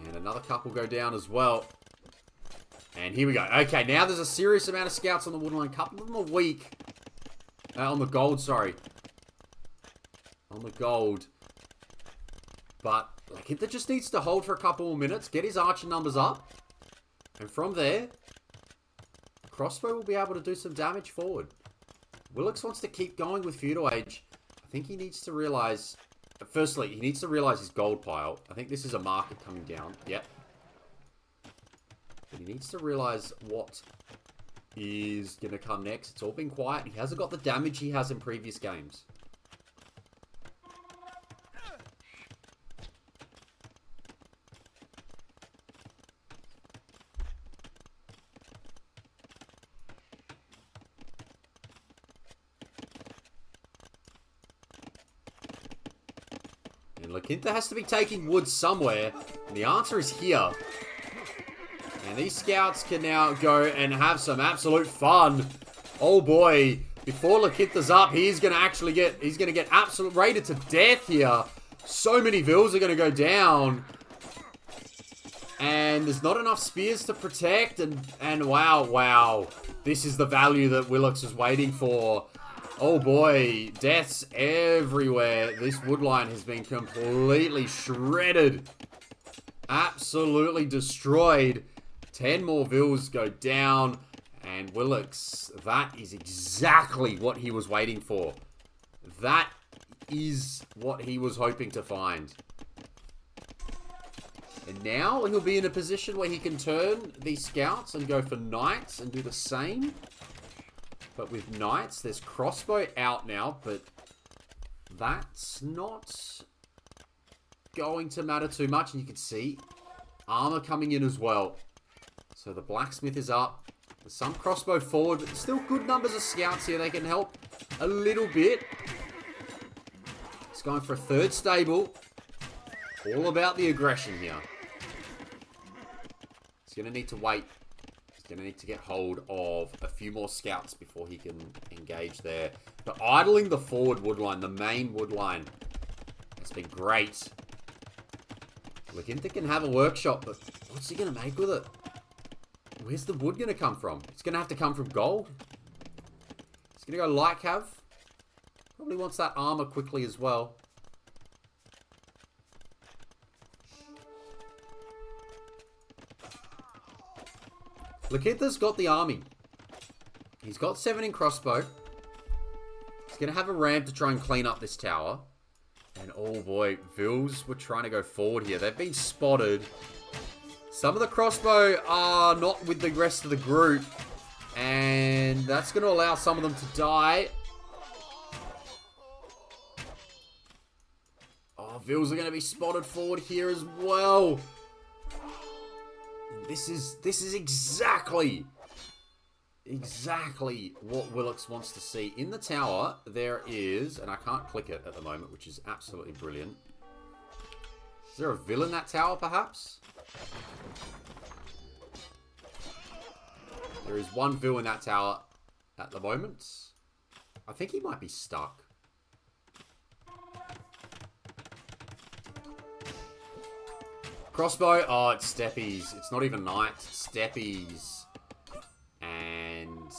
And another couple go down as well. And here we go. Okay, now there's a serious amount of scouts on the wood line. A couple of them are weak. On the gold, sorry. On the gold. But Lakinta just needs to hold for a couple more minutes. Get his archer numbers up. And from there, crossbow will be able to do some damage forward. Willix wants to keep going with Feudal Age. I think he needs to realize... Firstly, he needs to realize his gold pile. I think this is a market coming down. Yep. But he needs to realize what is going to come next. It's all been quiet. He hasn't got the damage he has in previous games. And Lakinta has to be taking wood somewhere. And the answer is here. And these scouts can now go and have some absolute fun. Oh boy. Before Lakinta's up, he's going to get absolute rated to death here. So many vills are going to go down. And there's not enough spears to protect. And wow. This is the value that Willix is waiting for. Oh boy, deaths everywhere. This woodline has been completely shredded. Absolutely destroyed. 10 more vills go down. And Willix, that is exactly what he was waiting for. That is what he was hoping to find. And now he'll be in a position where he can turn these scouts and go for knights and do the same. But with knights, there's crossbow out now, but that's not going to matter too much. And you can see armor coming in as well. So the blacksmith is up. There's some crossbow forward, but still good numbers of scouts here. They can help a little bit. He's going for a third stable. All about the aggression here. He's going to need to wait. He's going to need to get hold of a few more scouts before he can engage there. But idling the forward woodline, the main woodline, has been great. Lakinta can have a workshop, but what's he going to make with it? Where's the wood going to come from? It's going to have to come from gold. He's going to go light cav. Probably wants that armor quickly as well. Lakinta's got the army. He's got 7 in crossbow. He's going to have a ram to try and clean up this tower. And oh boy, Vils were trying to go forward here. They've been spotted. Some of the crossbow are not with the rest of the group. And that's going to allow some of them to die. Oh, Vils are going to be spotted forward here as well. This is exactly what Willix wants to see. In the tower, there is, and I can't click it at the moment, which is absolutely brilliant. Is there a vill in that tower, perhaps? There is one vill in that tower at the moment. I think he might be stuck. Crossbow. Oh, it's steppies. It's not even knights. It's steppies. And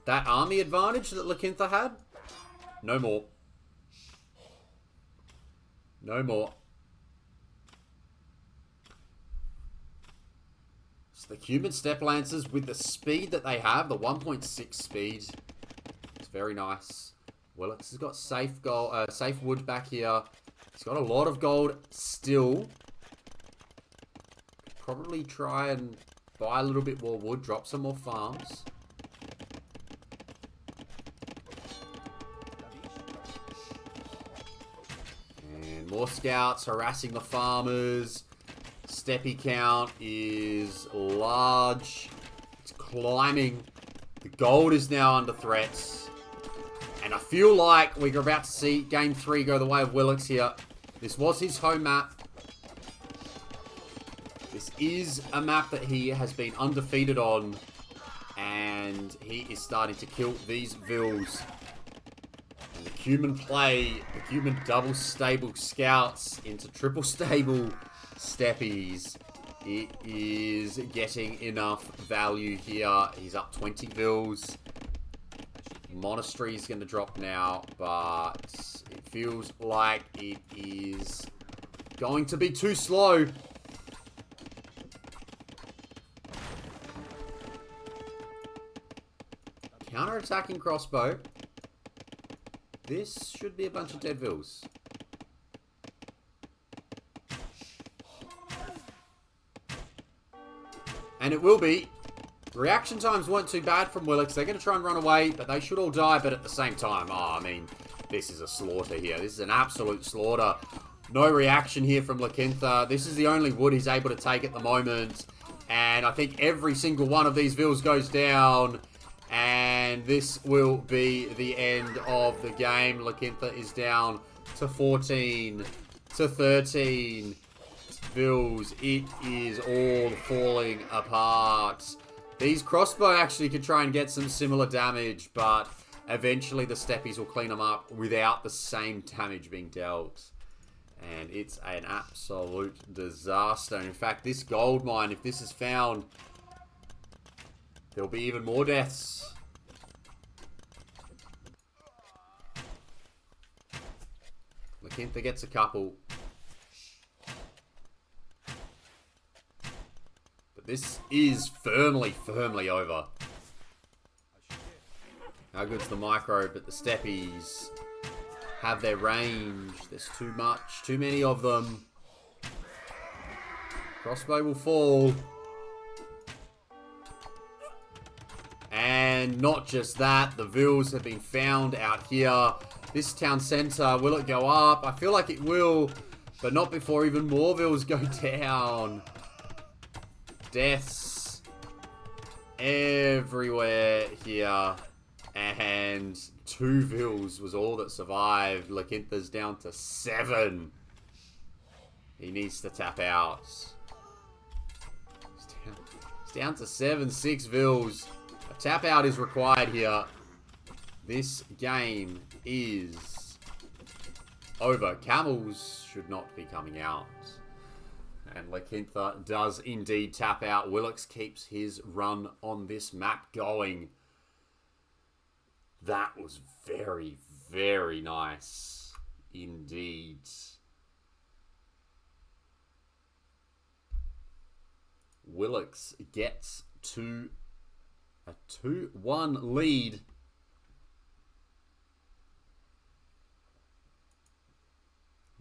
that army advantage that Lakinta had? No more. No more. So the human step lancers with the speed that they have, the 1.6 speed, it's very nice. Willix has got safe gold, safe wood back here. He's got a lot of gold still. Probably try and buy a little bit more wood, drop some more farms. And more scouts harassing the farmers. Steppy count is large. It's climbing. The gold is now under threat. And I feel like we're about to see Game 3 go the way of Willix here. This was his home map. This is a map that he has been undefeated on. And he is starting to kill these vills. And the human play, the human double stable scouts into triple stable steppies. It is getting enough value here. He's up 20 vills. Monastery is going to drop now, but it feels like it is going to be too slow. attacking crossbow. This should be a bunch of dead vills. And it will be. Reaction times weren't too bad from Willix. They're going to try and run away, but they should all die. But at the same time, I mean, this is a slaughter here. This is an absolute slaughter. No reaction here from Lakintha. This is the only wood he's able to take at the moment. And I think every single one of these vills goes down. And this will be the end of the game. Lakintha is down to 14 to 13 vills. It is all falling apart. These crossbow actually can try and get some similar damage, but eventually the steppies will clean them up without the same damage being dealt. And it's an absolute disaster. In fact, this gold mine, if this is found, there'll be even more deaths. Lakintha gets a couple. But this is firmly over. How good's the micro, but the steppies have their range. There's too much, too many of them. Crossbow will fall. And not just that, the vills have been found out here. This town centre, will it go up? I feel like it will, but not before even more vills go down. Deaths everywhere here. And 2 vills was all that survived. Lakintha's down to 7. He needs to tap out. He's down to 7, 6 vills. A tap out is required here. This game is over. Camels should not be coming out. And Lakintha does indeed tap out. Willix keeps his run on this map going. That was very, very nice indeed. Willix gets to a 2-1 lead.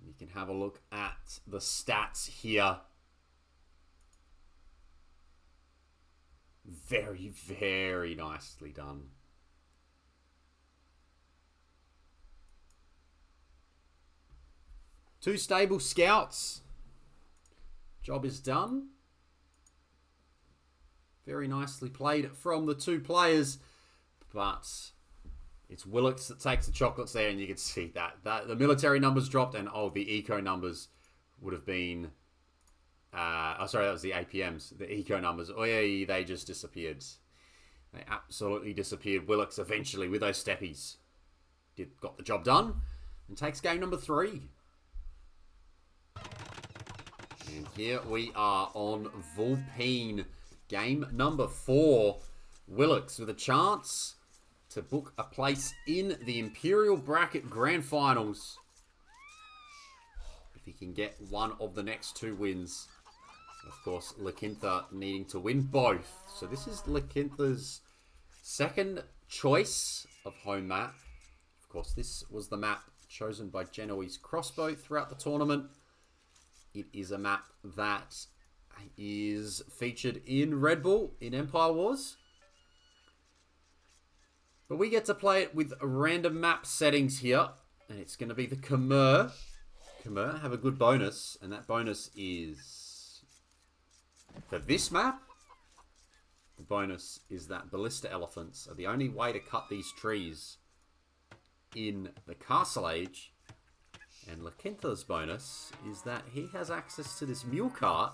You can have a look at the stats here. Very, very nicely done. Two stable scouts. Job is done. Very nicely played from the 2 players. But it's Willix that takes the chocolates there, and you can see that the military numbers dropped, and the eco numbers would have been. Sorry, that was the APMs. The eco numbers, they just disappeared. They absolutely disappeared. Willix eventually, with those steppies, got the job done, and takes game number 3. And here we are on Vulpine. Game number 4. Willix with a chance to book a place in the Imperial Bracket Grand Finals. If he can get one of the next 2 wins. Of course, Lakintha needing to win both. So this is Lakintha's second choice of home map. Of course, this was the map chosen by Genoese Crossbow throughout the tournament. It is a map that is featured in Red Bull in Empire Wars. But we get to play it with random map settings here. And it's going to be the Khmer. Khmer have a good bonus. And that bonus is... For this map, the bonus is that Ballista Elephants are the only way to cut these trees in the Castle Age. And Lakintha's bonus is that he has access to this mule cart.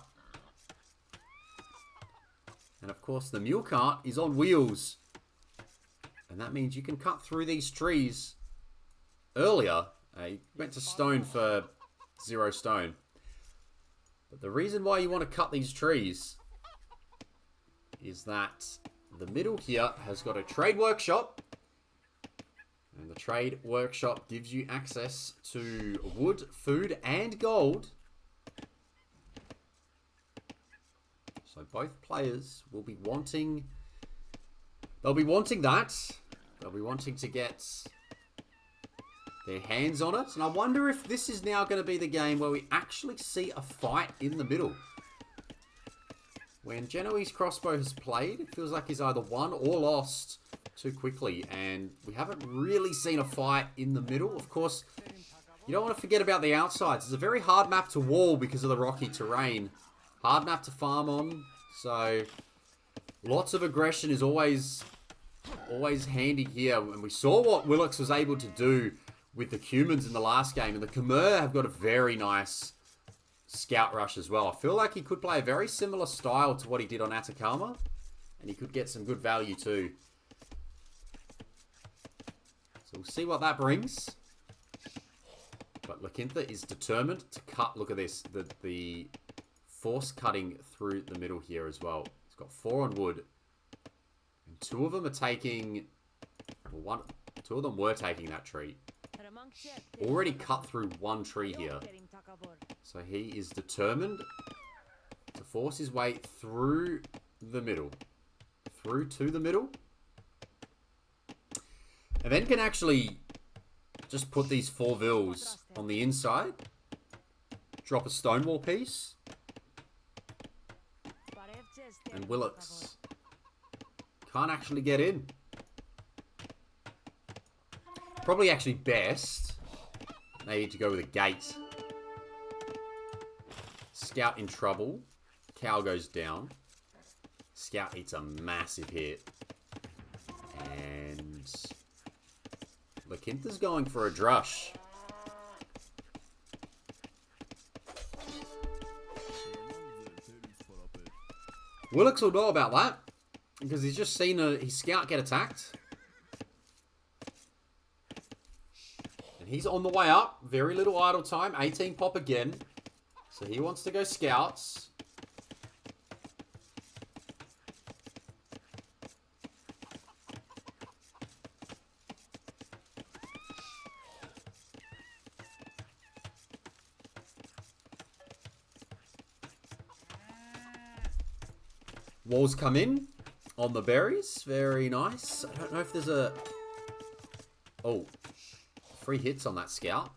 And of course, the mule cart is on wheels. And that means you can cut through these trees earlier. He went to stone for 0 stone. But the reason why you want to cut these trees is that the middle here has got a trade workshop. And the trade workshop gives you access to wood, food, and gold. So both players will be wanting... They'll be wanting that. They'll be wanting to get their hands on it. And I wonder if this is now going to be the game where we actually see a fight in the middle. When Genoese Crossbow has played, it feels like he's either won or lost too quickly. And we haven't really seen a fight in the middle. Of course, you don't want to forget about the outsides. It's a very hard map to wall because of the rocky terrain. Hard map to farm on. So, lots of aggression is always handy here. And we saw what Willix was able to do with the Cumans in the last game. And the Khmer have got a very nice scout rush as well. I feel like he could play a very similar style to what he did on Atacama. And he could get some good value too. So we'll see what that brings. But Lakintha is determined to cut. Look at this. The force cutting through the middle here as well. He's got 4 on wood. And 2 of them are taking... Well, 2 of them were taking that tree. Already cut through 1 tree here. So he is determined to force his way through the middle. Through to the middle. And then can actually just put these 4 vills on the inside. Drop a stonewall piece. And Willix can't actually get in. Probably actually best maybe to go with a gate. Scout in trouble. Cow goes down. Scout eats a massive hit. And Lakintha's going for a drush. Willix will know about that because he's just seen his scout get attacked. And he's on the way up. Very little idle time. 18 pop again. So he wants to go scouts. Walls come in on the berries. Very nice. I don't know if there's a... Oh, 3 hits on that scout.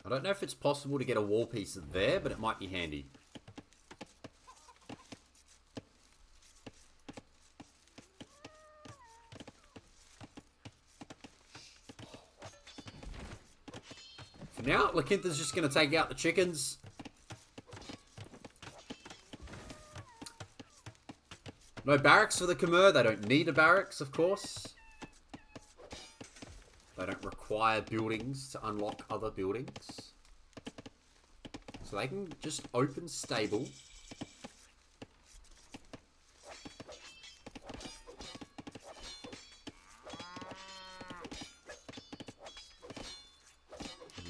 I don't know if it's possible to get a wall piece there, but it might be handy. For now, Lakintha's just going to take out the chickens. No barracks for the Khmer. They don't need a barracks, of course. They don't require buildings to unlock other buildings. So they can just open stable.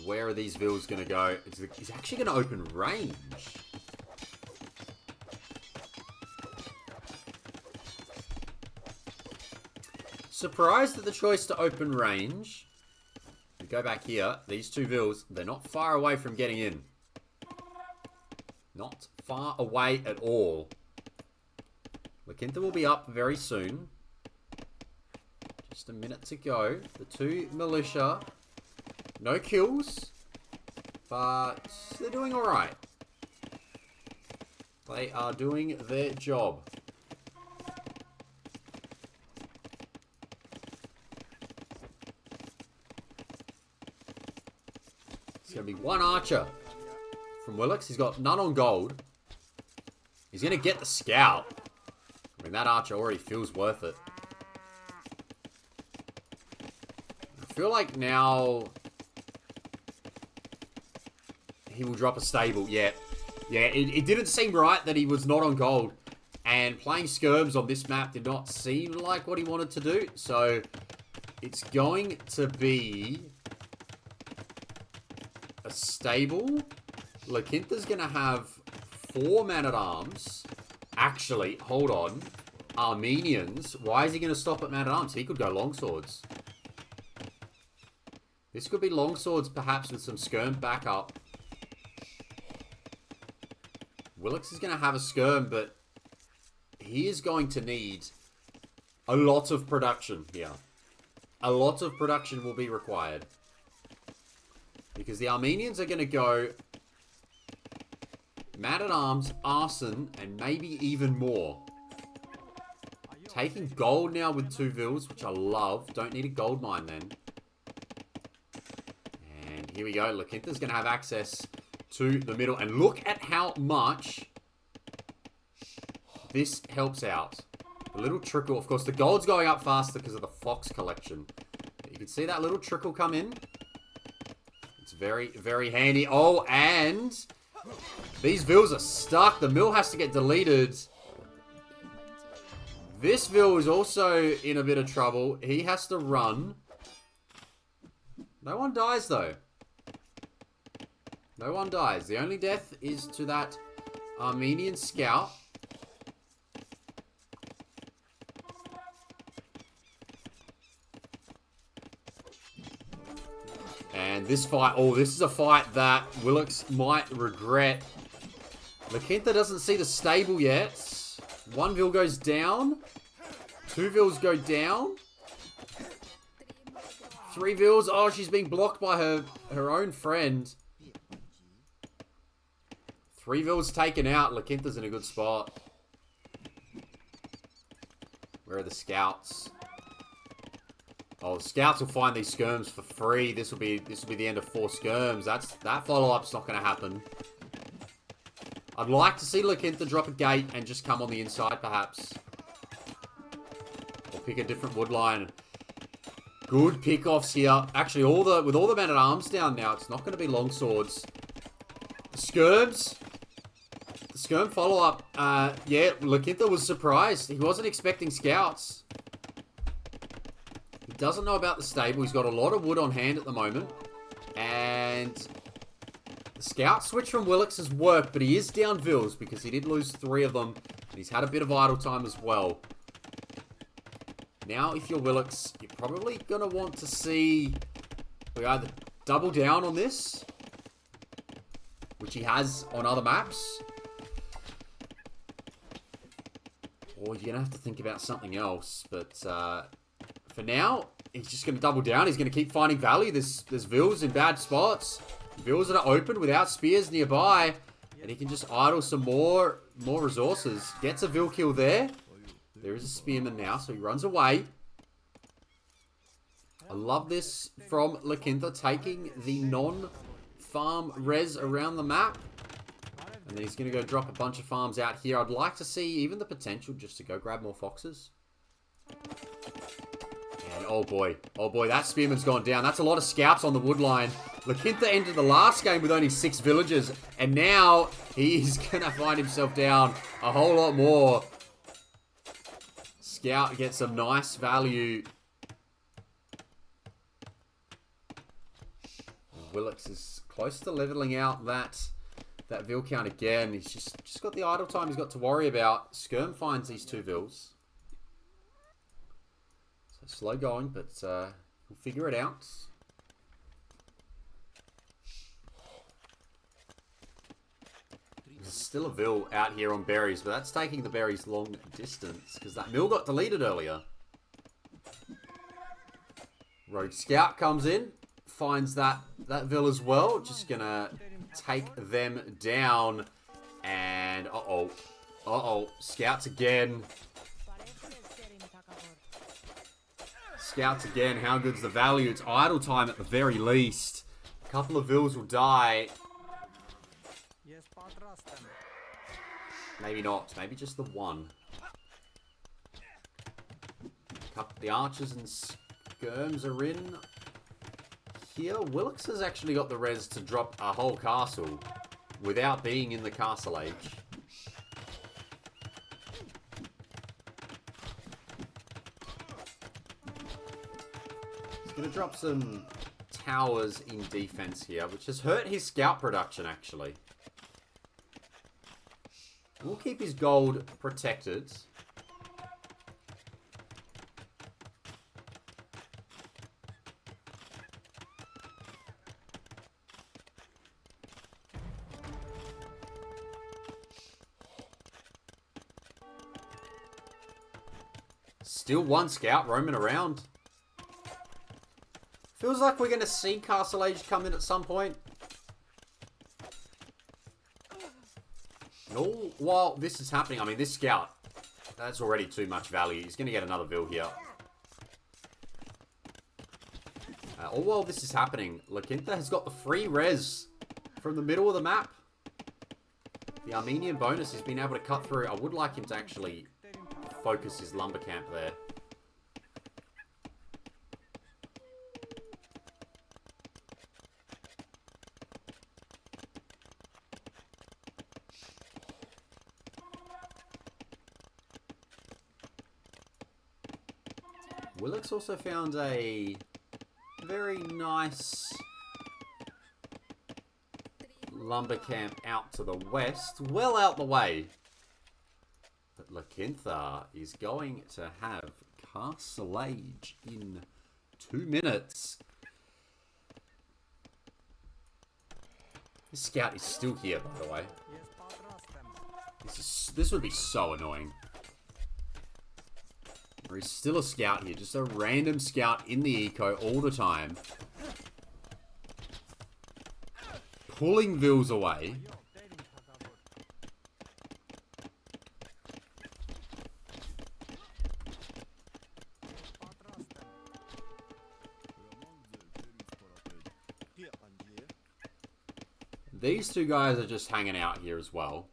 Where are these vills going to go? It's actually going to open range. Surprised at the choice to open range. We go back here. These 2 vills, they're not far away from getting in. Not far away at all. Lakintha will be up very soon. Just a minute to go. The 2 militia. No kills. But they're doing alright. They are doing their job. It's going to be 1 archer from Willix. He's got none on gold. He's going to get the scout. I mean, that archer already feels worth it. I feel like now he will drop a stable. Yeah, it didn't seem right that he was not on gold. And playing skirms on this map did not seem like what he wanted to do. So it's going to be a stable. Lakintha's going to have 4 man-at-arms. Actually, hold on. Armenians. Why is he going to stop at man-at-arms? He could go longswords. This could be longswords, perhaps with some skirm backup. Willix is going to have a skirm, but he is going to need a lot of production here. A lot of production will be required. Because the Armenians are going to go Man-at-Arms, Arson, and maybe even more. Taking gold now with 2 vills, which I love. Don't need a gold mine then. And here we go. La Quinta's going to have access to the middle. And look at how much this helps out. A little trickle. Of course, the gold's going up faster because of the Fox collection. You can see that little trickle come in. It's very, very handy. Oh, and these vills are stuck. The mill has to get deleted. This vill is also in a bit of trouble. He has to run. No one dies, though. No one dies. The only death is to that Armenian scout. And this fight, oh, this is a fight that Willix might regret. La Quinta doesn't see the stable yet. 1 vill goes down. 2 vills go down. 3 vills. Oh, she's being blocked by her own friend. 3 vills taken out. La Quinta's in a good spot. Where are the scouts? Oh, the scouts will find these skirms for free. This will be the end of 4 skirms. That follow-up's not going to happen. I'd like to see La Quinta drop a gate and just come on the inside, perhaps. Or pick a different wood line. Good pickoffs here. Actually, with all the men-at-arms down now, it's not going to be long swords. The skirms. The skirm follow-up. Yeah, La Quinta was surprised. He wasn't expecting scouts. He doesn't know about the stable. He's got a lot of wood on hand at the moment. And the scout switch from Willix has worked, but he is down vills because he did lose 3 of them. And he's had a bit of idle time as well. Now, if you're Willix, you're probably going to want to see we either double down on this, which he has on other maps, or you're going to have to think about something else. But for now, he's just going to double down. He's going to keep finding value. There's vills in bad spots. Vills that are open without spears nearby. And he can just idle some more resources. Gets a vill kill there. There is a spearman now, so he runs away. I love this from La Quinta, taking the non-farm res around the map. And then he's going to go drop a bunch of farms out here. I'd like to see even the potential just to go grab more foxes. And oh boy, that spearman's gone down. That's a lot of scouts on the wood line. La Quinta ended the last game with only 6 villagers. And now he's going to find himself down a whole lot more. Scout gets some nice value. Willix is close to leveling out that vill count again. He's just got the idle time he's got to worry about. Skirm finds these 2 vills. So slow going, but we'll figure it out. There's still a vill out here on berries, but that's taking the berries long distance because that mill got deleted earlier. Rogue Scout comes in, finds that vill as well. Just gonna take them down. And Scouts again. Scouts again. How good's the value? It's idle time at the very least. A couple of vills will die. Maybe not. Maybe just the 1. The archers and skirms are in here. Willix has actually got the res to drop a whole castle without being in the castle age. He's going to drop some towers in defense here, which has hurt his scout production actually. We'll keep his gold protected. Still one scout roaming around. Feels like we're going to see Castle Age come in at some point. And all while this is happening, I mean, this scout, that's already too much value. He's going to get another bill here. All while this is happening, La Quinta has got the free res from the middle of the map. The Armenian bonus has been able to cut through. I would like him to actually focus his lumber camp there. Willix also found a very nice lumber camp out to the west, well out the way. But La Quinta is going to have Castle Age in 2 minutes. This scout is still here, by the way. This would be so annoying. He's still a scout here, just a random scout in the eco all the time. Pulling vills away. These two guys are just hanging out here as well.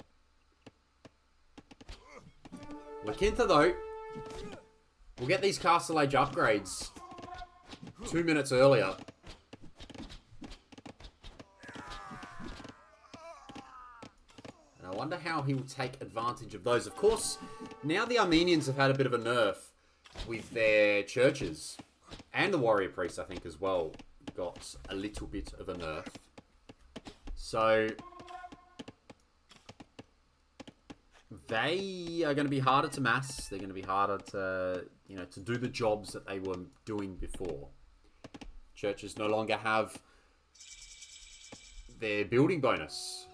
La Quinta, though, we'll get these Castle Age upgrades 2 minutes earlier. And I wonder how he will take advantage of those. Of course, now the Armenians have had a bit of a nerf with their churches. And the warrior priests, I think, as well, got a little bit of a nerf. So they are going to be harder to mass. They're going to be harder to, you know, to do the jobs that they were doing before. Churches no longer have their building bonus.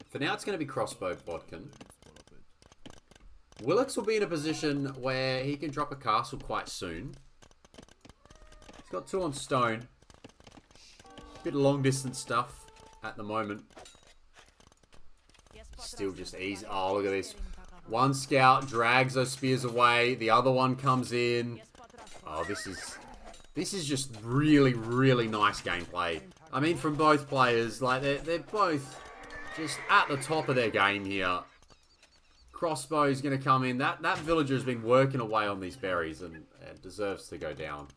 For now, it's going to be crossbow bodkin. Willix will be in a position where he can drop a castle quite soon. He's got 2 on stone. Bit of long distance stuff at the moment. Still just easy. Oh, look at this. One scout drags those spears away. The other one comes in. Oh, this is just really, really nice gameplay. I mean, from both players, like they're both just at the top of their game here. Crossbow's going to come in. That villager has been working away on these berries and deserves to go down.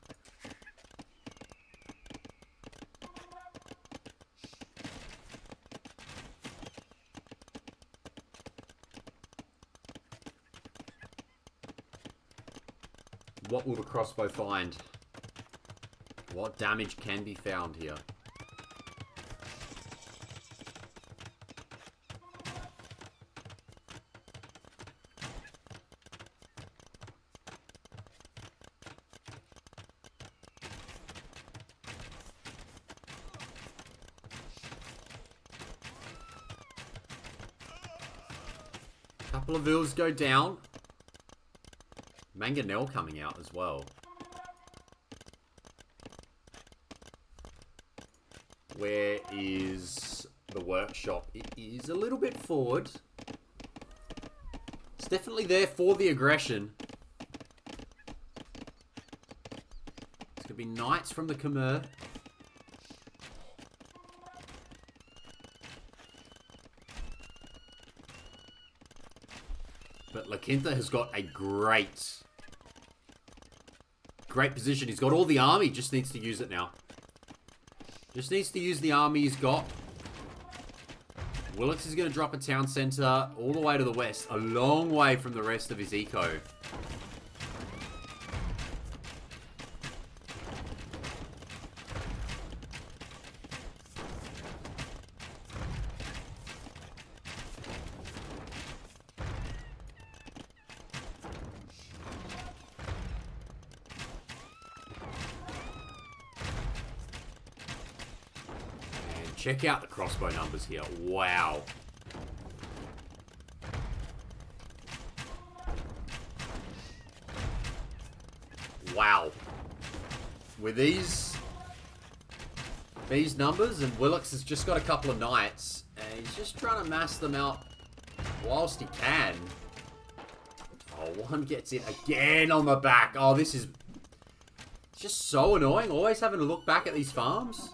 What will the crossbow find? What damage can be found here? Couple of vills go down. Mangonel coming out as well. Where is the workshop? It is a little bit forward. It's definitely there for the aggression. It's going to be knights from the Khmer. But La Quinta has got a great position. He's got all the army. Just needs to use it now. Just needs to use the army he's got. Willix is going to drop a town center all the way to the west. A long way from the rest of his eco. Check out the crossbow numbers here. Wow. with these numbers, and Willix has just got a couple of knights, and he's just trying to mass them out whilst he can. Oh, one gets in again on the back. Oh, this is just so annoying. Always having to look back at these farms.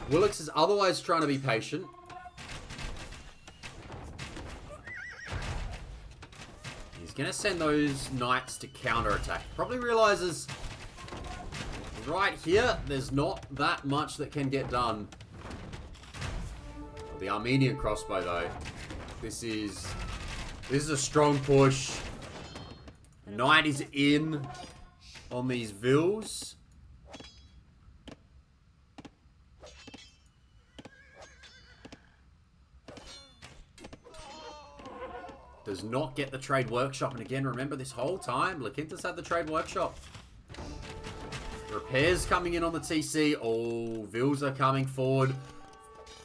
Willix is otherwise trying to be patient. He's going to send those knights to counterattack. Probably realizes right here, there's not that much that can get done. The Armenian crossbow, though. This is a strong push. Knight is in on these Vils. Does not get the trade workshop. And again, remember this whole time, Lakinta's had the trade workshop. Repairs coming in on the TC. Oh, Vils are coming forward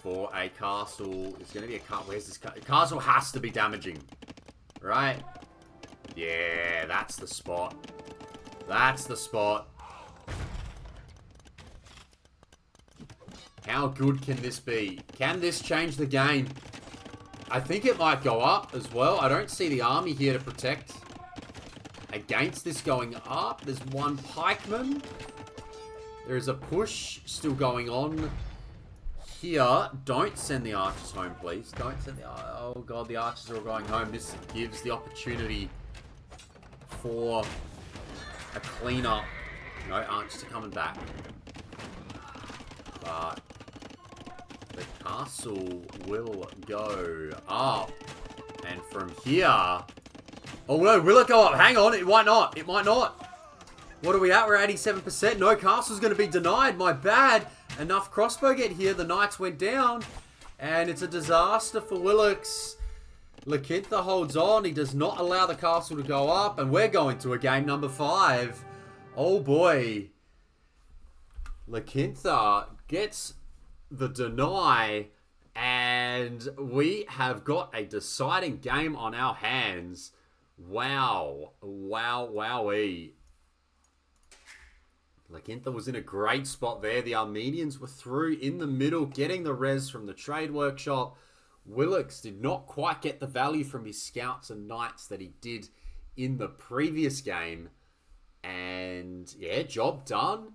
for a castle. It's going to be a castle. Where's this castle? Castle has to be damaging. Right? Yeah, that's the spot. That's the spot. How good can this be? Can this change the game? I think it might go up as well. I don't see the army here to protect against this going up. There's one pikeman. There is a push still going on here. Don't send the archers home, please. Don't send the... Oh, God, the archers are all going home. This gives the opportunity for a cleanup. No, archers are coming back. But the castle will go up. And from here... Oh, no, will it go up? Hang on, it might not. It might not. What are we at? We're at 87%. No, castle's going to be denied. My bad. Enough crossbow get here. The knights went down. And it's a disaster for Willix. Lakintha holds on. He does not allow the castle to go up. And we're going to a game number 5. Oh, boy. Lakintha gets the deny. And we have got a deciding game on our hands. Wow. Wow, wowee. Lakintha was in a great spot there. The Armenians were through in the middle, getting the res from the trade workshop. Willix did not quite get the value from his scouts and knights that he did in the previous game. And yeah, job done.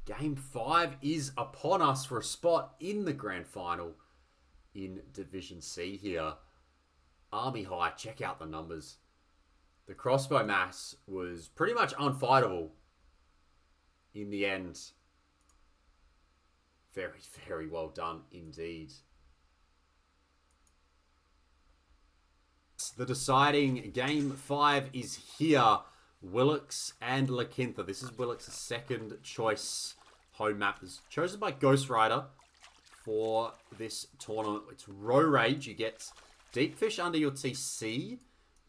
Game 5 is upon us for a spot in the grand final in Division C here. Army high, check out the numbers. The crossbow mass was pretty much unfightable in the end. Very, very well done indeed. The deciding game 5 is here. Willix and Lakintha. This is Willix's second choice home map. It's chosen by Ghost Rider for this tournament. It's Row Rage. You get deep fish under your TC.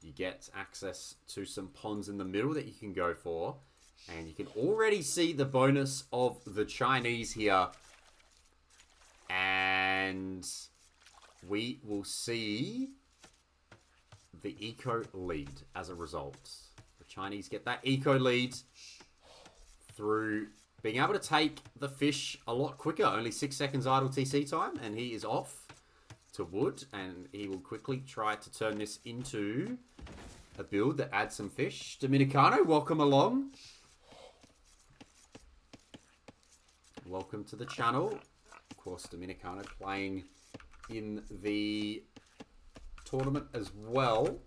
You get access to some ponds in the middle that you can go for. And you can already see the bonus of the Chinese here. And we will see the eco lead as a result. The Chinese get that eco lead through being able to take the fish a lot quicker. Only 6 seconds idle TC time. And he is off to wood. And he will quickly try to turn this into a build that adds some fish. Dominicano, welcome along. Welcome to the channel. Of course, Dominicano playing in the tournament as well.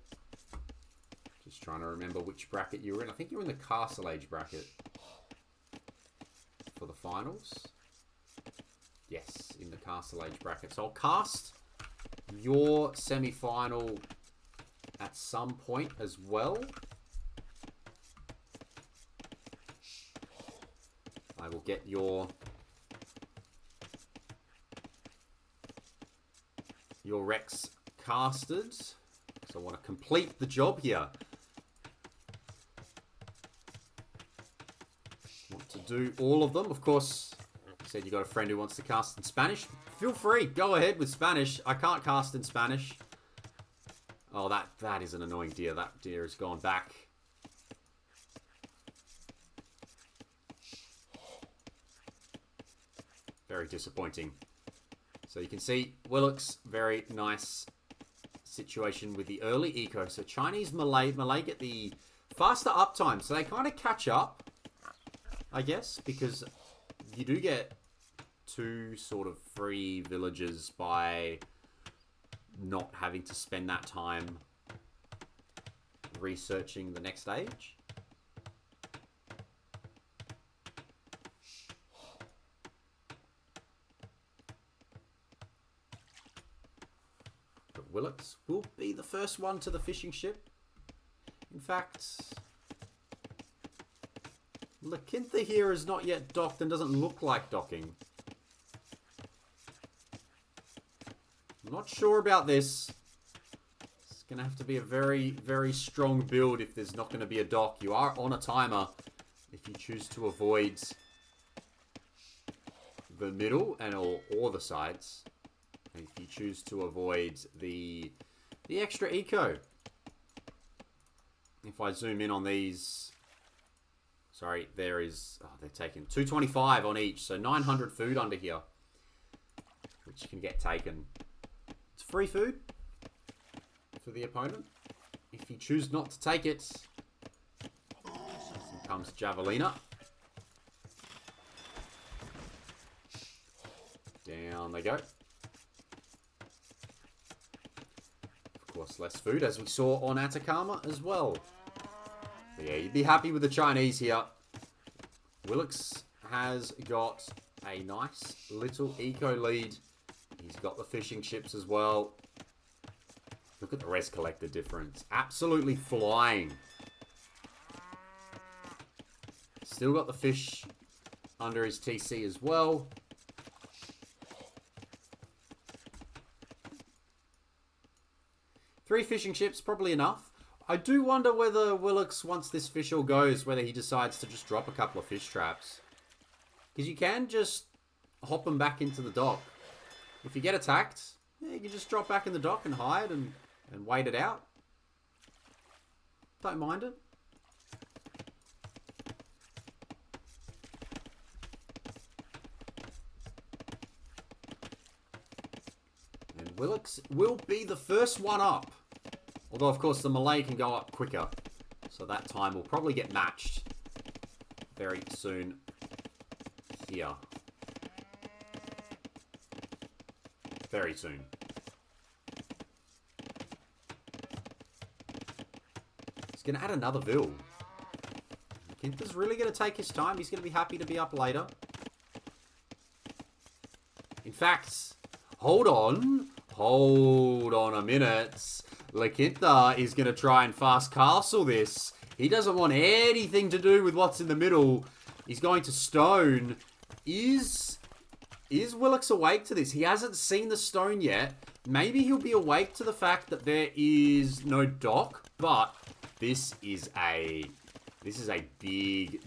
Just trying to remember which bracket you were in. I think you were in the Castle Age bracket for the finals. Yes, in the Castle Age bracket. So I'll cast your semi-final at some point as well. I will get your Rex casted. So I want to complete the job here. Want to do all of them. Of course, Said you got a friend who wants to cast in Spanish? Feel free. Go ahead with Spanish. I can't cast in Spanish. Oh, that is an annoying deer. That deer has gone back. Very disappointing. So you can see Willux, very nice situation with the early eco. So Chinese, Malay get the faster uptime. So they kind of catch up, I guess, because you do get 2 sort of free villages by not having to spend that time researching the next stage. But Willux will be the first one to the fishing ship. In fact, Lakintha here is not yet docked and doesn't look like docking. I'm not sure about this. It's going to have to be a very, very strong build if there's not going to be a dock. You are on a timer if you choose to avoid the middle and or the sides. And if you choose to avoid the extra eco. If I zoom in on these... Sorry, there is... Oh, they're taking 225 on each. So 900 food under here. Which can get taken. It's free food for the opponent. If you choose not to take it, here comes Javelina. Down they go. Of course, less food, as we saw on Atacama as well. But yeah, you'd be happy with the Chinese here. Willux has got a nice little eco lead. He's got the fishing ships as well. Look at the res collector difference. Absolutely flying. Still got the fish under his TC as well. Three fishing ships, probably enough. I do wonder whether Willux, once this fish all goes, whether he decides to just drop a couple of fish traps. Because you can just hop them back into the dock. If you get attacked, yeah, you can just drop back in the dock and hide and wait it out. Don't mind it. And Willux will be the first one up. Although, of course, the Malay can go up quicker. So that time will probably get matched very soon here. Very soon. He's going to add another Vil. Kintha's really going to take his time. He's going to be happy to be up later. In fact, hold on. Hold on a minute. Lakintha is going to try and fast castle this. He doesn't want anything to do with what's in the middle. He's going to stone. Is Willux awake to this? He hasn't seen the stone yet. Maybe he'll be awake to the fact that there is no dock, but this is a big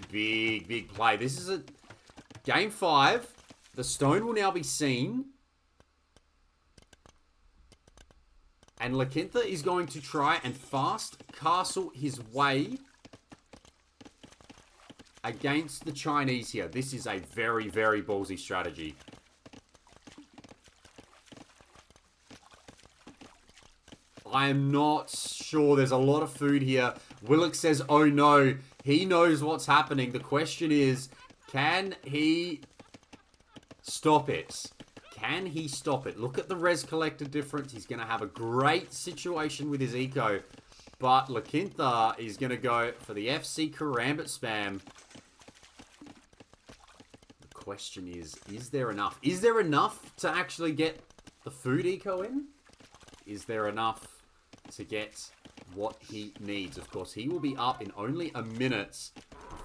play. This is a game 5. The stone will now be seen. And Lakintha is going to try and fast castle his way against the Chinese here. This is a very, very ballsy strategy. I am not sure. There's a lot of food here. Willux says, oh no. He knows what's happening. The question is, can he stop it? Can he stop it? Look at the res collector difference. He's going to have a great situation with his eco. But Lakintha is going to go for the FC Karambit spam. The question is there enough? Is there enough to actually get the food eco in? Is there enough to get what he needs? Of course, he will be up in only a minute.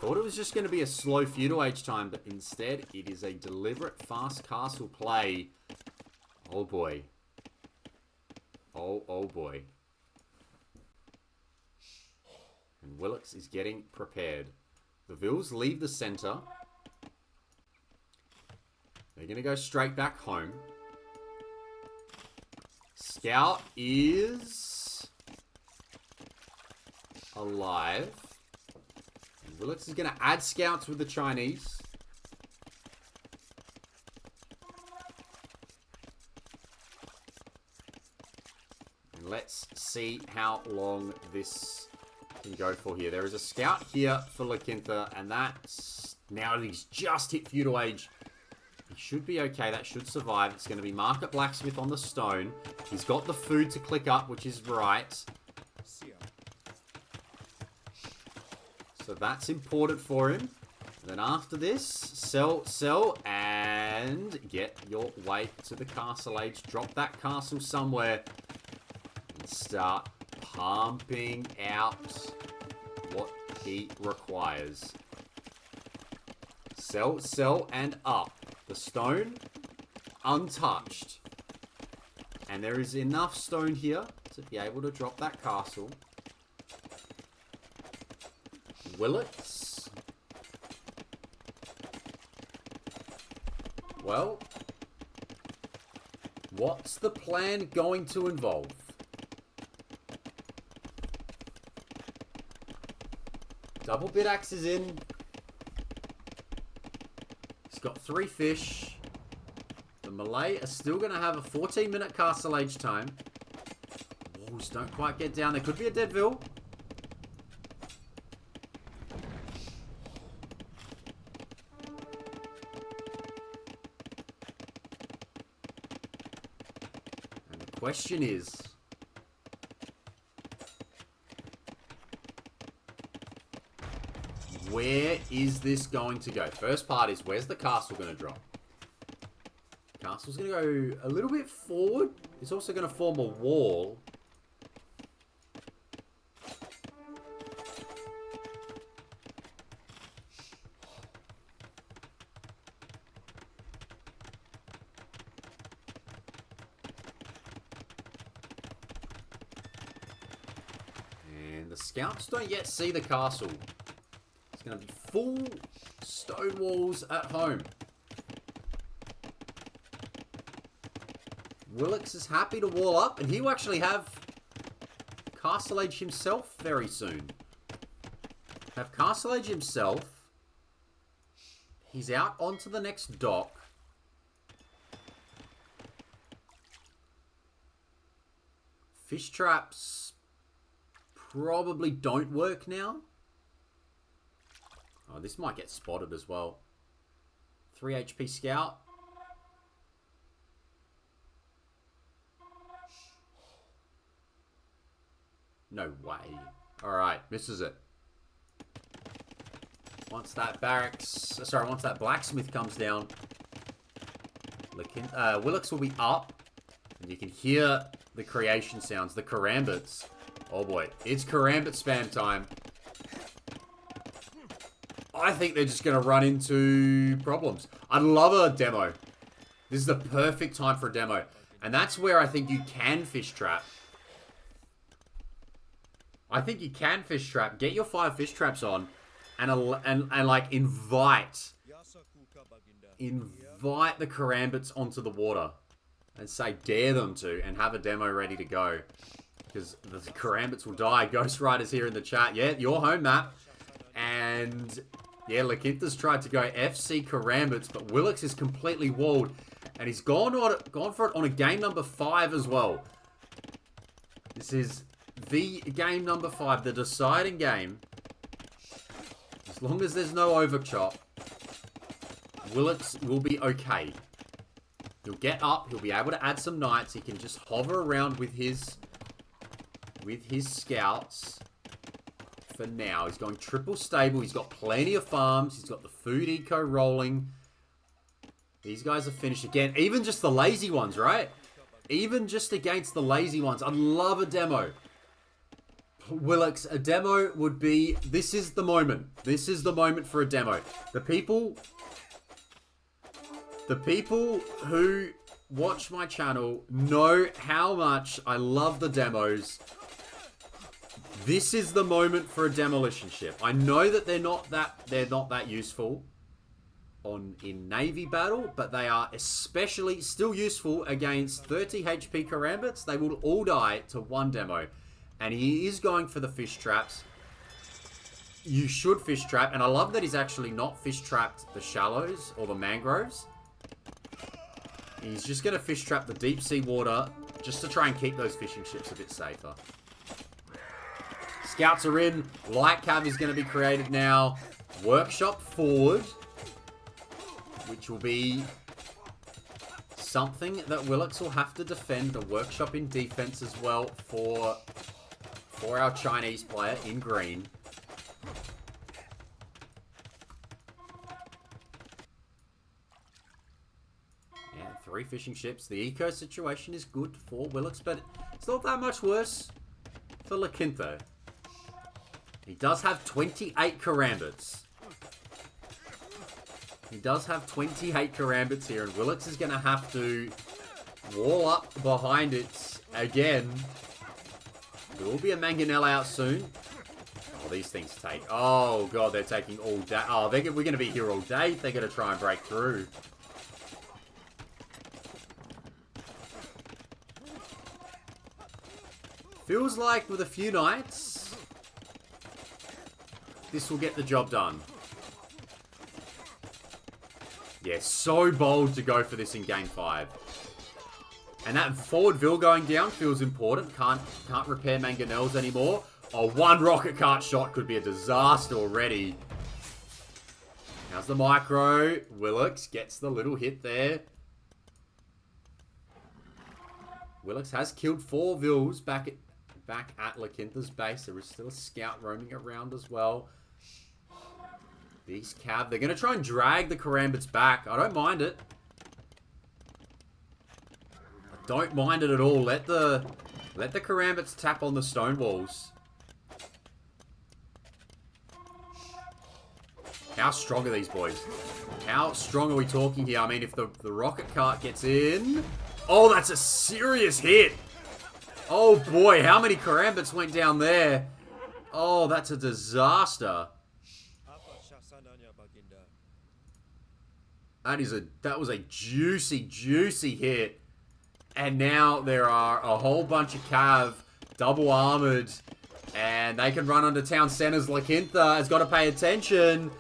Thought it was just going to be a slow feudal age time, but instead it is a deliberate fast castle play. Oh boy. Oh boy. And Willux is getting prepared. The Vils leave the center. They're going to go straight back home. Scout is alive. And Willix is going to add scouts with the Chinese. And let's see how long this can go for here. There is a scout here for La Quinta, and that's now that he's just hit feudal age. He should be okay. That should survive. It's going to be Market Blacksmith on the stone. He's got the food to click up, which is right. So that's important for him. And then after this, sell, and get your way to the castle age. Drop that castle somewhere. And start pumping out what he requires. Sell, and up. The stone, untouched. And there is enough stone here to be able to drop that castle. Willits. Well, what's the plan going to involve? Double bit axe is in. He's got 3 fish. The Malay are still going to have a 14-minute castle age time. Walls don't quite get down. There could be a Deadville. And the question is, where is this going to go? First part is, where's the castle going to drop? Castle's going to go a little bit forward. It's also going to form a wall. And the scouts don't yet see the castle. It's going to be full stone walls at home. Willix is happy to wall up, and he'll actually have Castle Age himself very soon. Have Castle Age himself. He's out onto the next dock. Fish traps probably don't work now. Oh, this might get spotted as well. 3 HP scout. No way. Alright, misses it. Once that once that blacksmith comes down, Willix will be up. And you can hear the creation sounds, the karambits. Oh boy, it's karambit spam time. I think they're just going to run into problems. I'd love a demo. This is the perfect time for a demo. And that's where I think you can fish trap. I think you can fish trap. Get your 5 fish traps on, and like invite the karambits onto the water, and say dare them to, and have a demo ready to go, because the karambits will die. Ghost Rider's here in the chat. Yeah, your home map, and yeah, La Quinta's tried to go FC karambits, but Willix is completely walled, and he's gone for it on a game number 5 as well. This is the game number 5, the deciding game. As long as there's no overchop, Willix will be okay. He'll get up, he'll be able to add some knights, he can just hover around with his scouts. For now, he's going triple stable, he's got plenty of farms, he's got the food eco rolling. These guys are finished again, even just the lazy ones, right? Even just against the lazy ones. I'd love a demo. Willix, a demo would be... This is the moment. This is the moment for a demo. The people who watch my channel know how much I love the demos. This is the moment for a demolition ship. I know that they're not that useful. in Navy battle, but they are especially still useful against 30 HP Karambits. They will all die to one demo. And he is going for the fish traps. You should fish trap. And I love that he's actually not fish trapped the shallows or the mangroves. He's just going to fish trap the deep sea water just to try and keep those fishing ships a bit safer. Scouts are in. Light cav is going to be created now. Workshop forward, which will be something that Willix will have to defend. The workshop in defense as well for our Chinese player in green. Yeah, 3 fishing ships. The eco situation is good for Willix, but it's not that much worse for La Quinta. He does have 28 Karambits. He does have 28 Karambits here, and Willix is going to have to wall up behind it again. There will be a Mangonel out soon. Oh, these things take... Oh, God, they're taking all day. Oh, we're going to be here all day if they're going to try and break through. Feels like with a few knights, this will get the job done. Yeah, so bold to go for this in Game 5. And that forward Vil going down feels important. Can't repair Mangonels anymore. Oh, one rocket cart shot could be a disaster already. How's the micro? Willix gets the little hit there. Willix has killed 4 Vils back at La Quinta's base. There is still a scout roaming around as well. These cav, they're going to try and drag the Karambits back. I don't mind it. I don't mind it at all. Let the Karambits tap on the stone walls. How strong are these boys? How strong are we talking here? I mean, if the rocket cart gets in... Oh, that's a serious hit. Oh, boy. How many Karambits went down there? Oh, that's a disaster. That was a juicy hit. And now there are a whole bunch of cav, double armored, and they can run under town centers. La Quinta has got to pay attention.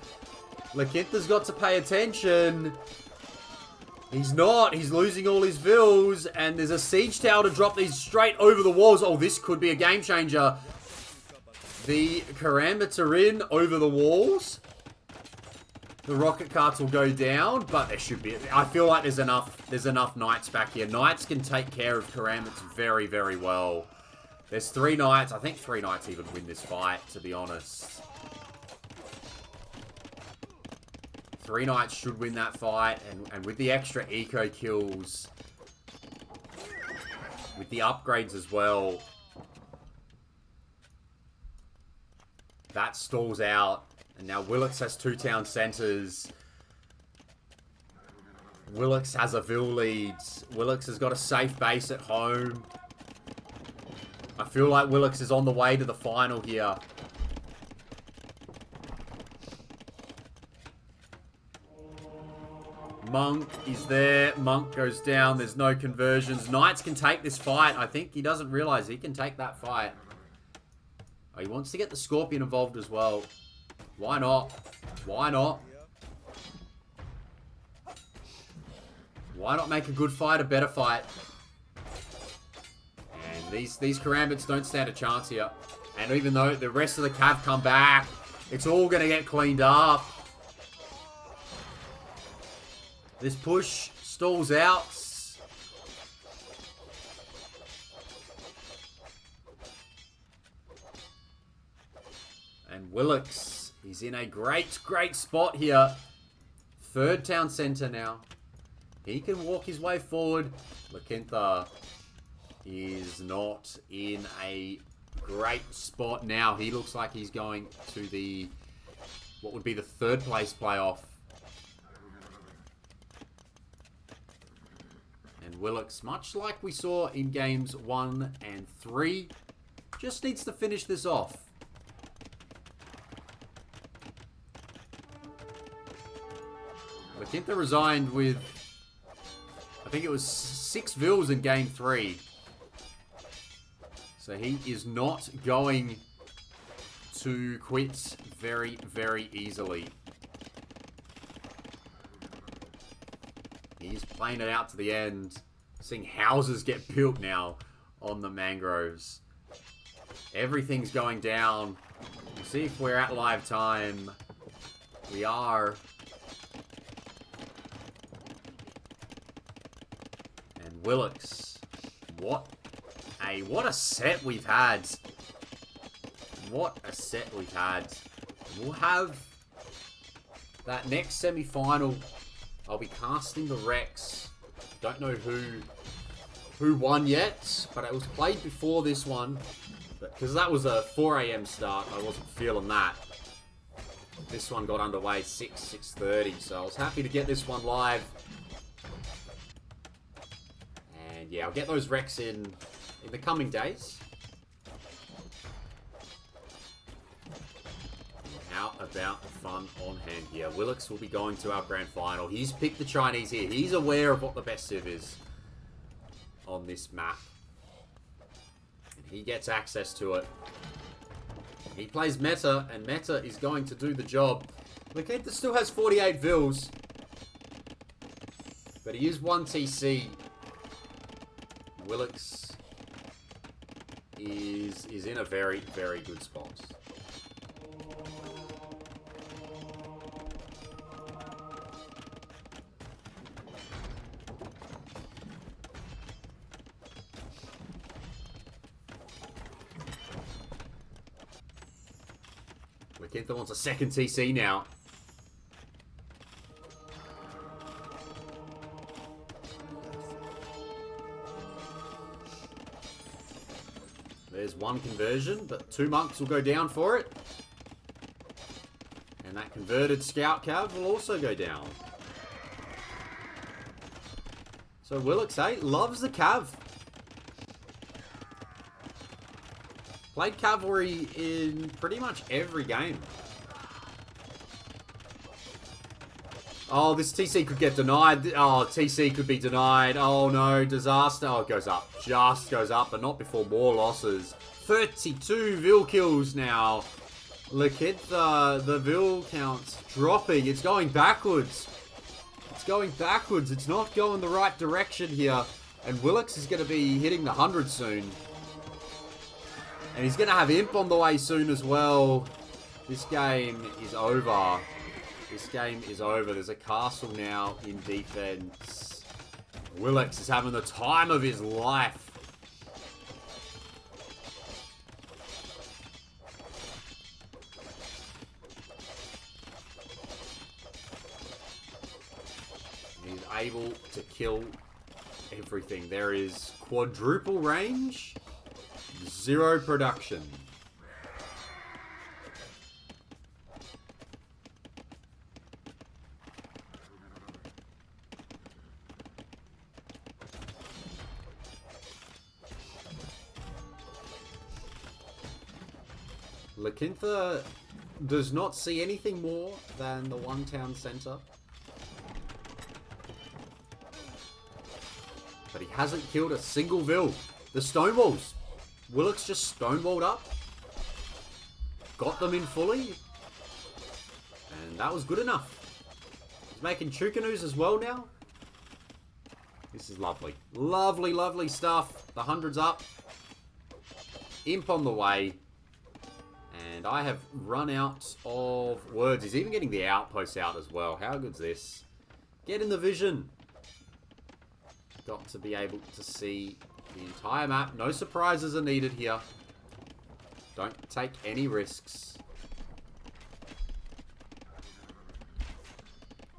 La Quinta's got to pay attention. He's not. He's losing all his Vils, and there's a siege tower to drop these straight over the walls. Oh, this could be a game changer. The Karambits are in over the walls. The rocket carts will go down, but there should be... I feel like there's enough knights back here. Knights can take care of Karambits very, very well. There's 3 knights. I think 3 knights even win this fight, to be honest. 3 knights should win that fight, and with the extra eco kills, with the upgrades as well, that stalls out. And now Willix has 2 town centers. Willix has a Vil lead. Willix has got a safe base at home. I feel like Willix is on the way to the final here. Monk is there. Monk goes down. There's no conversions. Knights can take this fight. I think he doesn't realize he can take that fight. Oh, he wants to get the Scorpion involved as well. Why not? Why not? Why not make a good fight a better fight? And these Karambits don't stand a chance here. And even though the rest of the cav come back, it's all going to get cleaned up. This push stalls out. And Willix... He's in a great spot here. 3rd town center now. He can walk his way forward. La Quinta is not in a great spot now. He looks like he's going to the... what would be the 3rd place playoff. And Willix, much like we saw in games 1 and 3, just needs to finish this off. Lakintha resigned with, I think it was 6 vills in game 3. So he is not going to quit very, very easily. He's playing it out to the end. Seeing houses get built now on the mangroves. Everything's going down. We'll see if we're at live time. We are. And Willix. What a set we've had. What a set we've had. We'll have that next semi-final. I'll be casting the Rex. Don't know who won yet, but it was played before this one. Because that was a 4 AM start, I wasn't feeling that. This one got underway 6:30, so I was happy to get this one live. And yeah, I'll get those Rex in the coming days. How about the fun on hand here? Willix will be going to our grand final. He's picked the Chinese here. He's aware of what the best civ is on this map. And he gets access to it. He plays meta, and meta is going to do the job. Lakintha still has 48 vills. But he is 1 TC. Willix is in a very, very good spot. Lakintha wants a second TC now. There's one conversion, but 2 monks will go down for it. And that converted scout cav will also go down. So Willix, loves the cav. Played cavalry in pretty much every game. Oh, this TC could get denied. Oh, TC could be denied. Oh no, disaster. Oh, it goes up. Just goes up, but not before more losses. 32 Vil kills now. Lakintha, the Vil count's dropping. It's going backwards. It's going backwards. It's not going the right direction here. And Willix is going to be hitting the 100 soon. And he's going to have Imp on the way soon as well. This game is over. This game is over. There's a castle now in defense. Willix is having the time of his life. He's able to kill everything. There is quadruple range. 0 production. Lakintha does not see anything more than the one town center. But he hasn't killed a single Vil. The stonewalls. Willix just stonewalled up. Got them in fully. And that was good enough. He's making Chukanoos as well now. This is lovely. Lovely, lovely stuff. The 100's up. Imp on the way. And I have run out of words. He's even getting the outpost out as well. How good's this? Get in the vision. Got to be able to see the entire map. No surprises are needed here. Don't take any risks.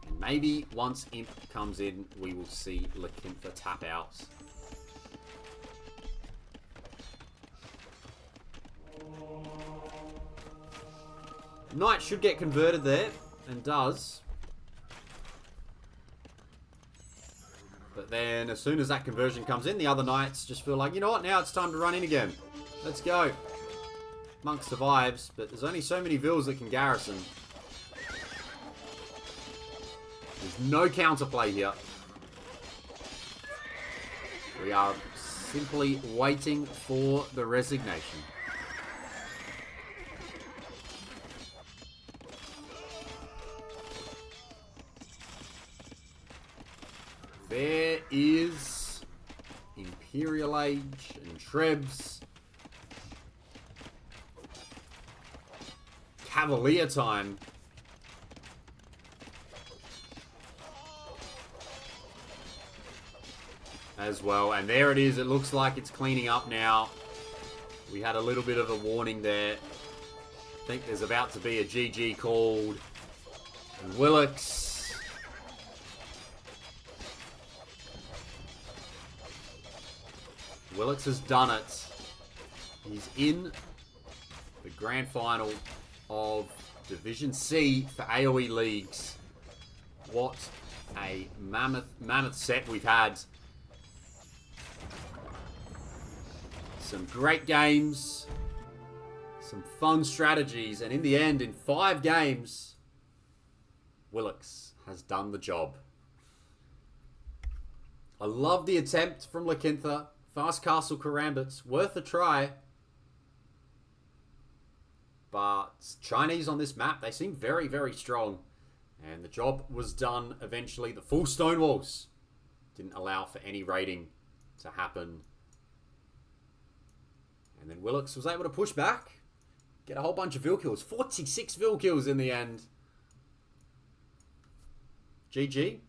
And maybe once Imp comes in, we will see Lakintha tap out. Knight should get converted there, and does. But then, as soon as that conversion comes in, the other Knights just feel like, you know what, now it's time to run in again. Let's go. Monk survives, but there's only so many Vils that can garrison. There's no counterplay here. We are simply waiting for the resignation. There is Imperial Age and Trebs. Cavalier time. As well. And there it is. It looks like it's cleaning up now. We had a little bit of a warning there. I think there's about to be a GG called. And Willix. Willix has done it. He's in the grand final of Division C for AoE Leagues. What a mammoth set we've had. Some great games, some fun strategies, and in the end, in 5 games, Willix has done the job. I love the attempt from Lakintha. Fast Castle Karambits, worth a try. But Chinese on this map, they seem very, very strong. And the job was done eventually. The full stone walls didn't allow for any raiding to happen. And then Willix was able to push back. Get a whole bunch of Vil kills. 46 Vil kills in the end. GG.